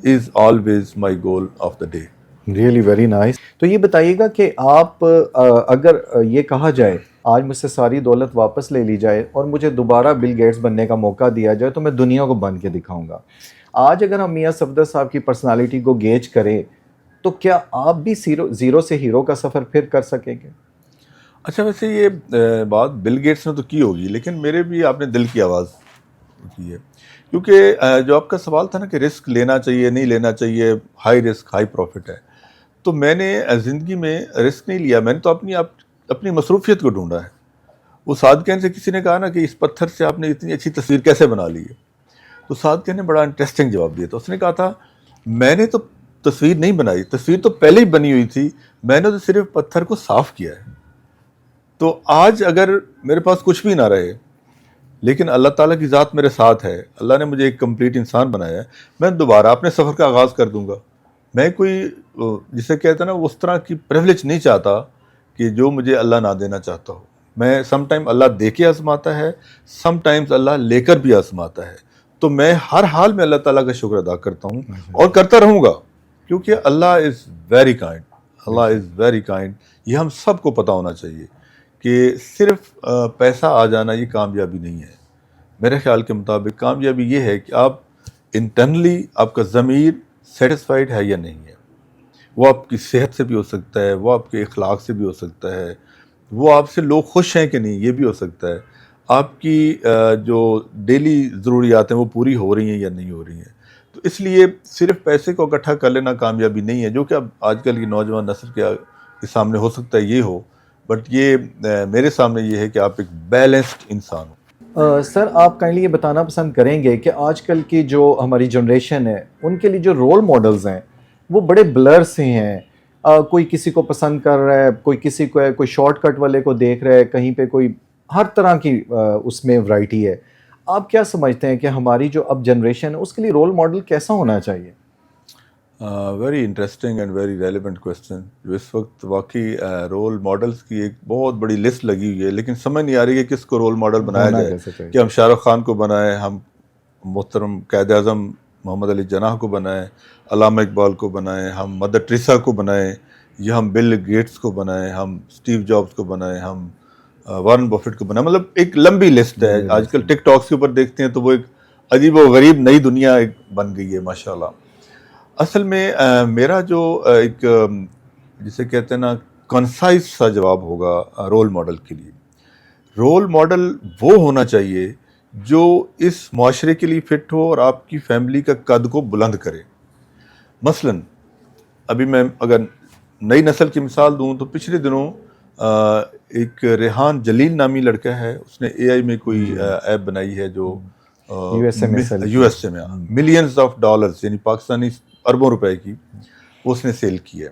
is always my goal of the day. Really very nice. تو یہ بتائیے گا کہ آپ اگر یہ کہا جائے آج مجھ سے ساری دولت واپس لے لی جائے اور مجھے دوبارہ بل گیٹس بننے کا موقع دیا جائے تو میں دنیا کو بن کے دکھاؤں گا. آج اگر ہم میاں صفدر صاحب کی پرسنالٹی کو گیج کریں تو کیا آپ بھی زیرو سے ہیرو کا سفر پھر کر سکیں گے؟ اچھا، ویسے یہ بات بل گیٹس نے تو کی ہوگی، لیکن میرے بھی آپ نے دل کی آواز کی ہے. کیونکہ جو آپ کا سوال تھا نا کہ رسک لینا چاہیے نہیں لینا چاہیے، ہائی رسک ہائی پروفٹ ہے، تو میں نے زندگی میں رسک نہیں لیا. میں نے تو اپنی مصروفیت کو ڈھونڈا ہے. وہ صادقین سے کسی نے کہا نا کہ اس پتھر سے آپ نے اتنی اچھی تصویر کیسے بنا لی ہے، تو صادقین نے بڑا انٹرسٹنگ جواب دیا تھا. اس نے کہا تھا میں نے تو تصویر نہیں بنائی، تصویر تو پہلے ہی بنی ہوئی تھی، میں نے تو صرف پتھر کو صاف کیا ہے. تو آج اگر میرے پاس کچھ بھی نہ رہے لیکن اللہ تعالیٰ کی ذات میرے ساتھ ہے، اللہ نے مجھے ایک کمپلیٹ انسان بنایا ہے، میں دوبارہ اپنے سفر کا آغاز کر دوں گا. میں کوئی جسے کہتے ہیں نا اس طرح کی پریولیج نہیں چاہتا کہ جو مجھے اللہ نہ دینا چاہتا ہو. میں سم ٹائم اللہ دے کے آزماتا ہے، سم ٹائمز اللہ لے کر بھی آزماتا ہے. تو میں ہر حال میں اللہ تعالیٰ کا شکر ادا کرتا ہوں اور کرتا رہوں گا، کیونکہ Allah is very kind. Allah is very kind. یہ ہم سب کو پتہ ہونا چاہیے کہ صرف پیسہ آ جانا یہ کامیابی نہیں ہے. میرے خیال کے مطابق کامیابی یہ ہے کہ آپ انٹرنلی آپ کا ضمیر سیٹسفائیڈ ہے یا نہیں ہے. وہ آپ کی صحت سے بھی ہو سکتا ہے، وہ آپ کے اخلاق سے بھی ہو سکتا ہے، وہ آپ سے لوگ خوش ہیں کہ نہیں یہ بھی ہو سکتا ہے، آپ کی جو ڈیلی ضروریات ہیں وہ پوری ہو رہی ہیں یا نہیں ہو رہی ہیں. تو اس لیے صرف پیسے کو اکٹھا کر لینا کامیابی نہیں ہے، جو کہ اب آج کل کی نوجوان نسل کے سامنے ہو سکتا ہے یہ ہو، بٹ یہ میرے سامنے یہ ہے کہ آپ ایک بیلنسڈ انسان ہو. سر آپ کائنڈلی یہ بتانا پسند کریں گے کہ آج کل کی جو ہماری جنریشن ہے ان کے لیے جو رول ماڈلز ہیں وہ بڑے بلر سے ہیں. کوئی کسی کو پسند کر رہا ہے، کوئی کسی کو ہے، کوئی شارٹ کٹ والے کو دیکھ رہا ہے، کہیں پہ کوئی ہر طرح کی اس میں ورائٹی ہے. آپ کیا سمجھتے ہیں کہ ہماری جو اب جنریشن ہے اس کے لیے رول ماڈل کیسا ہونا چاہیے؟ Very interesting and very relevant question. جو اس وقت واقعی رول ماڈلس کی ایک بہت بڑی لسٹ لگی ہوئی ہے، لیکن سمجھ نہیں آ رہی کہ کس کو رول ماڈل بنایا جائے. کہ ہم شاہ رخ خان کو بنائیں، ہم محترم قائد اعظم محمد علی جناح کو بنائیں، علامہ اقبال کو بنائیں، ہم مدر ٹریسا کو بنائیں، یا ہم بل گیٹس کو بنائیں، ہم اسٹیو جابس کو بنائیں، ہم وارن بفیٹ کو بنائیں. مطلب ایک لمبی لسٹ ہے. آج کل ٹک ٹاکس کے اوپر دیکھتے ہیں تو وہ ایک عجیب و غریب نئی دنیا ایک بن گئی ہے ماشاء اللہ. اصل میں میرا جو ایک جسے کہتے ہیں نا کنسائز سا جواب ہوگا رول ماڈل کے لیے. رول ماڈل وہ ہونا چاہیے جو اس معاشرے کے لیے فٹ ہو اور آپ کی فیملی کا قد کو بلند کرے. مثلاً ابھی میں اگر نئی نسل کی مثال دوں تو پچھلے دنوں ایک ریحان جلیل نامی لڑکا ہے، اس نے اے آئی میں کوئی ایپ بنائی ہے جو یو ایس اے میں ملینز آف ڈالرز یعنی پاکستانی اربوں روپے کی وہ اس نے سیل کی ہے.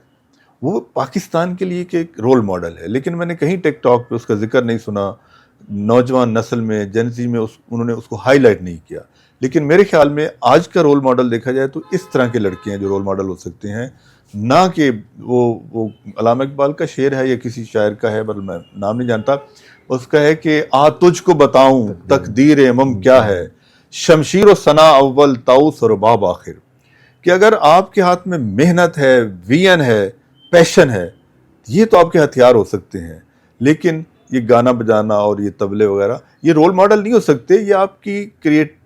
وہ پاکستان کے لیے ایک رول ماڈل ہے، لیکن میں نے کہیں ٹک ٹاک پہ اس کا ذکر نہیں سنا. نوجوان نسل میں جنزی میں انہوں نے اس کو ہائی لائٹ نہیں کیا. لیکن میرے خیال میں آج کا رول ماڈل دیکھا جائے تو اس طرح کے لڑکے ہیں جو رول ماڈل ہو سکتے ہیں، نہ کہ وہ علامہ اقبال کا شعر ہے یا کسی شاعر کا ہے، بل میں نام نہیں جانتا. اس کا ہے کہ آ تجھ کو بتاؤں تقدیر امم کیا ہے، شمشیر و ثنا اول طاؤس اور رباب آخر. کہ اگر آپ کے ہاتھ میں محنت ہے، وین ہے، پیشن ہے، یہ تو آپ کے ہتھیار ہو سکتے ہیں، لیکن یہ گانا بجانا اور یہ طبلے وغیرہ یہ رول ماڈل نہیں ہو سکتے. یہ آپ کی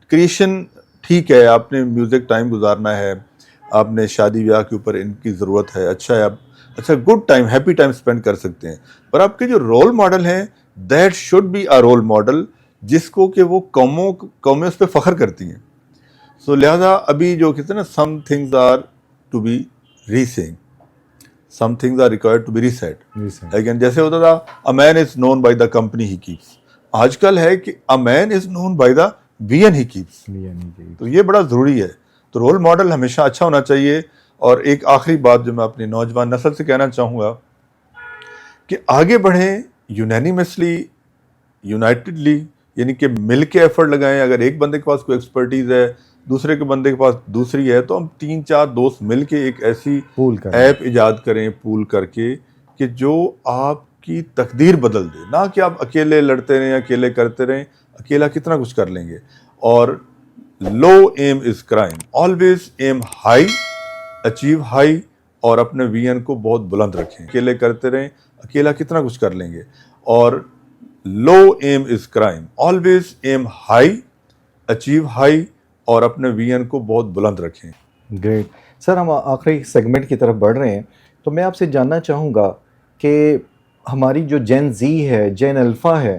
کریشن ٹھیک ہے، آپ نے میوزک ٹائم گزارنا ہے، آپ نے شادی بیاہ کے اوپر ان کی ضرورت ہے، اچھا ہے، آپ اچھا good time happy time spend کر سکتے ہیں. پر آپ کے جو رول ماڈل ہیں that should be a role model جس کو کہ وہ قومیں اس پہ فخر کرتی ہیں. سو لہٰذا ابھی جو کہتے ہیں نا some things are to be re sing, some things are required to be reset. لیکن جیسے ہوتا تھا a man is known by the company he keeps, آج کل ہے کہ a man is known by the van he keeps. تو یہ بڑا ضروری ہے. تو رول ماڈل ہمیشہ اچھا ہونا چاہیے. اور ایک آخری بات جو میں اپنی نوجوان نسل سے کہنا چاہوں گا کہ آگے بڑھیں یونینیمسلی، یونائٹڈلی، یعنی کہ مل کے ایفرٹ لگائیں. اگر ایک بندے کے پاس کوئی ایکسپرٹیز ہے، دوسرے کے بندے کے پاس دوسری ہے، تو ہم 3-4 دوست مل کے ایک ایسی پول کریں. ایپ ایجاد کریں پول کر کے کہ جو آپ کی تقدیر بدل دے. نہ کہ آپ اکیلے لڑتے رہیں، اکیلے کرتے رہیں، اکیلا کتنا کچھ کر لیں گے. اور low aim is crime, always aim high, achieve high, اور اپنے وین کو بہت بلند رکھیں. اکیلے کرتے رہیں، اکیلا کتنا کچھ کر لیں گے. اور low aim is crime, always aim high, achieve high, اور اپنے وین کو بہت بلند رکھیں. گریٹ سر، ہم آخری سیگمنٹ کی طرف بڑھ رہے ہیں، تو میں آپ سے جاننا چاہوں گا کہ ہماری جو جین زی ہے، جین الفا ہے،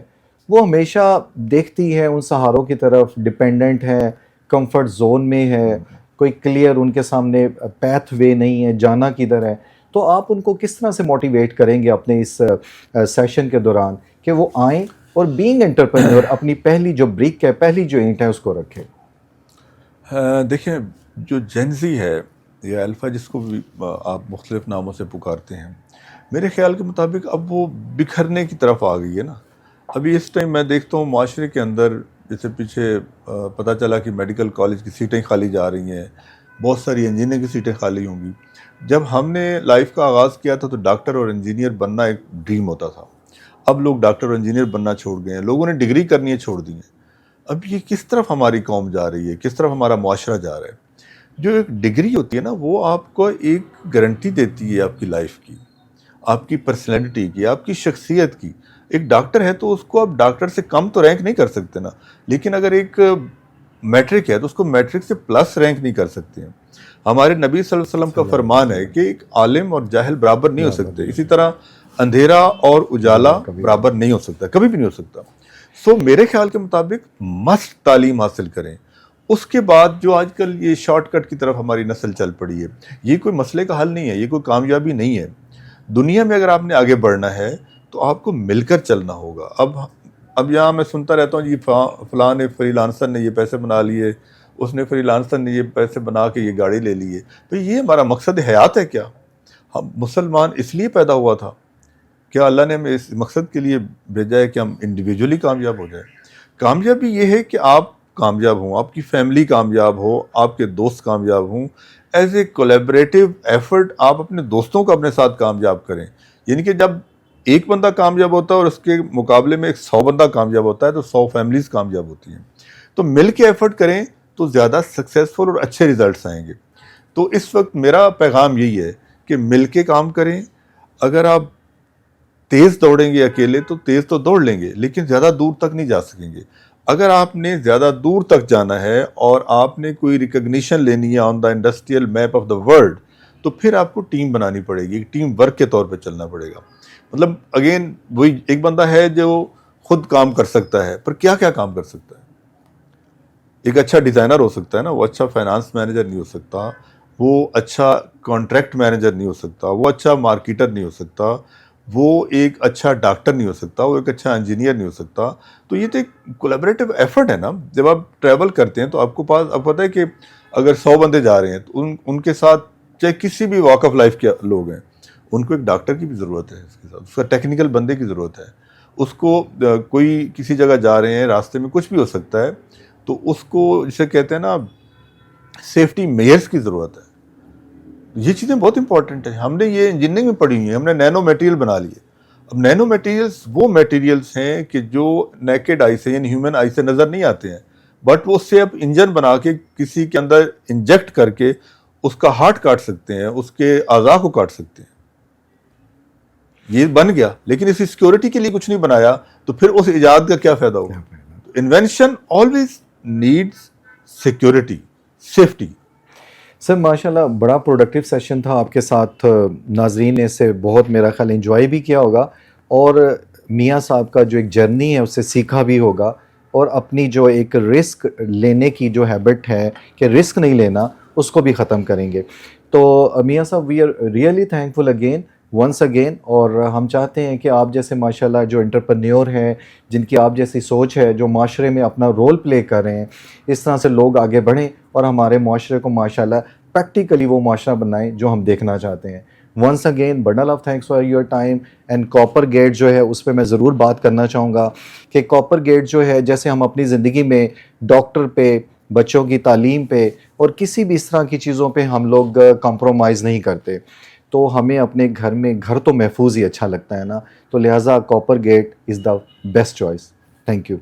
وہ ہمیشہ دیکھتی ہے ان سہاروں کی طرف، ڈپینڈنٹ ہے، کمفرٹ زون میں ہے، کوئی کلیئر ان کے سامنے پیتھ وے نہیں ہے، جانا کدھر ہے. تو آپ ان کو کس طرح سے موٹیویٹ کریں گے اپنے اس سیشن کے دوران کہ وہ آئیں اور بینگ انٹرپرینور اپنی پہلی جو بریک ہے، پہلی جو اینٹ ہے، اس کو رکھیں؟ دیکھیں، جو جینزی ہے یا الفا، جس کو بھی آپ مختلف ناموں سے پکارتے ہیں، میرے خیال کے مطابق اب وہ بکھرنے کی طرف آ گئی ہے نا. ابھی اس ٹائم میں دیکھتا ہوں معاشرے کے اندر، جیسے پیچھے پتہ چلا کہ میڈیکل کالج کی سیٹیں خالی جا رہی ہیں، بہت ساری انجینئرنگ کی سیٹیں خالی ہوں گی. جب ہم نے لائف کا آغاز کیا تھا تو ڈاکٹر اور انجینئر بننا ایک ڈریم ہوتا تھا. اب لوگ ڈاکٹر اور انجینئر بننا چھوڑ گئے ہیں، لوگوں نے ڈگری کرنی ہے چھوڑ دی ہیں. اب یہ کس طرف ہماری قوم جا رہی ہے، کس طرف ہمارا معاشرہ جا رہا ہے؟ جو ایک ڈگری ہوتی ہے نا، وہ آپ کو ایک گارنٹی دیتی ہے آپ کی لائف کی، آپ کی پرسنالٹی کی، آپ کی شخصیت کی. ایک ڈاکٹر ہے تو اس کو آپ ڈاکٹر سے کم تو رینک نہیں کر سکتے نا، لیکن اگر ایک میٹرک ہے تو اس کو میٹرک سے پلس رینک نہیں کر سکتے ہیں. ہمارے نبی صلی اللہ علیہ وسلم کا فرمان ہے کہ ایک عالم اور جاہل برابر نہیں ہو سکتے. اسی طرح اندھیرا اور اجالا برابر نہیں ہو سکتا، کبھی بھی نہیں ہو سکتا. سو میرے خیال کے مطابق مست تعلیم حاصل کریں. اس کے بعد جو آج کل یہ شارٹ کٹ کی طرف ہماری نسل چل پڑی ہے، یہ کوئی مسئلے کا حل نہیں ہے، یہ کوئی کامیابی نہیں ہے. دنیا میں اگر آپ نے آگے بڑھنا ہے تو آپ کو مل کر چلنا ہوگا. اب یہاں میں سنتا رہتا ہوں جی فلاں نے فری لانسر نے یہ پیسے بنا لیے، اس نے فری لانسر نے یہ پیسے بنا کے یہ گاڑی لے لیے. تو یہ ہمارا مقصد حیات ہے کیا؟ ہم مسلمان اس لیے پیدا ہوا تھا، کیا اللہ نے ہمیں اس مقصد کے لیے بھیجا ہے کہ ہم انڈیویجولی کامیاب ہو جائیں؟ کامیابی یہ ہے کہ آپ کامیاب ہوں، آپ کی فیملی کامیاب ہو، آپ کے دوست کامیاب ہوں. ایز اے کولیبریٹو ایفرٹ آپ اپنے دوستوں کو اپنے ساتھ کامیاب کریں. یعنی کہ جب ایک بندہ کامیاب ہوتا ہے اور اس کے مقابلے میں 100 بندہ کامیاب ہوتا ہے تو 100 فیملیز کامیاب ہوتی ہیں. تو مل کے ایفرٹ کریں تو زیادہ سکسیزفل اور اچھے ریزلٹس آئیں گے. تو اس وقت میرا پیغام یہی ہے کہ مل کے کام کریں. اگر آپ تیز دوڑیں گے اکیلے تو تیز تو دوڑ لیں گے، لیکن زیادہ دور تک نہیں جا سکیں گے. اگر آپ نے زیادہ دور تک جانا ہے اور آپ نے کوئی ریکگنیشن لینی ہے on the industrial map of the world, تو پھر آپ کو ٹیم بنانی پڑے گی، ٹیم ورک کے طور پہ چلنا پڑے گا. مطلب اگین وہی ایک بندہ ہے جو خود کام کر سکتا ہے، پر کیا کیا کام کر سکتا ہے؟ ایک اچھا ڈیزائنر ہو سکتا ہے نا، وہ اچھا فائنانس مینیجر نہیں ہو سکتا، وہ اچھا کانٹریکٹ مینیجر نہیں ہو سکتا، وہ اچھا مارکیٹر نہیں ہو سکتا، وہ ایک اچھا ڈاکٹر نہیں ہو سکتا، وہ ایک اچھا انجینئر نہیں ہو سکتا. تو یہ تو ایک کولیبریٹو ایفرٹ ہے نا. جب آپ ٹریول کرتے ہیں تو آپ کو پتہ ہے کہ اگر 100 بندے جا رہے ہیں تو ان کے ساتھ چاہے کسی بھی واک آف لائف کے لوگ ہیں، ان کو ایک ڈاکٹر کی بھی ضرورت ہے، اس کے ساتھ اس کا ٹیکنیکل بندے کی ضرورت ہے. اس کو کوئی کسی جگہ جا رہے ہیں، راستے میں کچھ بھی ہو سکتا ہے، تو اس کو جسے کہتے ہیں نا سیفٹی میئرس کی ضرورت ہے. یہ چیزیں بہت امپورٹنٹ ہیں. ہم نے یہ انجینئرنگ میں پڑھی ہوئی ہیں، ہم نے نینو میٹیریل بنا لیے. اب نینو میٹیریلس وہ میٹیریلس ہیں کہ جو نیکڈ آئی سے، یعنی ہیومن آئی سے نظر نہیں آتے ہیں، بٹ وہ اس سے اب انجن بنا کے کسی کے اندر انجیکٹ کر کے اس کا ہارٹ کاٹ سکتے ہیں، اس کے اعضاء کو کاٹ سکتے ہیں. یہ بن گیا، لیکن اس کی سیکورٹی کے لیے کچھ نہیں بنایا، تو پھر اس ایجاد کا کیا فائدہ ہوگا؟ Invention always needs security, safety. Sir ماشاءاللہ بڑا پروڈکٹیو سیشن تھا آپ کے ساتھ. ناظرین نے اسے بہت میرا خیال انجوائے بھی کیا ہوگا، اور میاں صاحب کا جو ایک جرنی ہے اس سے سیکھا بھی ہوگا، اور اپنی جو ایک رسک لینے کی جو ہیبٹ ہے کہ رسک نہیں لینا، اس کو بھی ختم کریں گے. تو میاں صاحب we are really thankful again once again. اور ہم چاہتے ہیں کہ آپ جیسے ماشاءاللہ جو انٹرپرینیور ہیں، جن کی آپ جیسی سوچ ہے، جو معاشرے میں اپنا رول پلے کر رہے ہیں، اس طرح سے لوگ آگے بڑھیں اور ہمارے معاشرے کو ماشاءاللہ پریکٹیکلی وہ معاشرہ بنائیں جو ہم دیکھنا چاہتے ہیں. Once again bundle of thanks for your time. And copper gate جو ہے اس پہ میں ضرور بات کرنا چاہوں گا کہ کاپر گیٹ جو ہے جیسے ہم اپنی زندگی میں ڈاکٹر پہ، بچوں کی تعلیم پہ اور کسی بھی اس طرح کی چیزوں پہ ہم لوگ کمپرومائز نہیں کرتے، تو ہمیں اپنے گھر میں گھر تو محفوظ ہی اچھا لگتا ہے نا، تو لہٰذا copper get is the best choice. Thank you.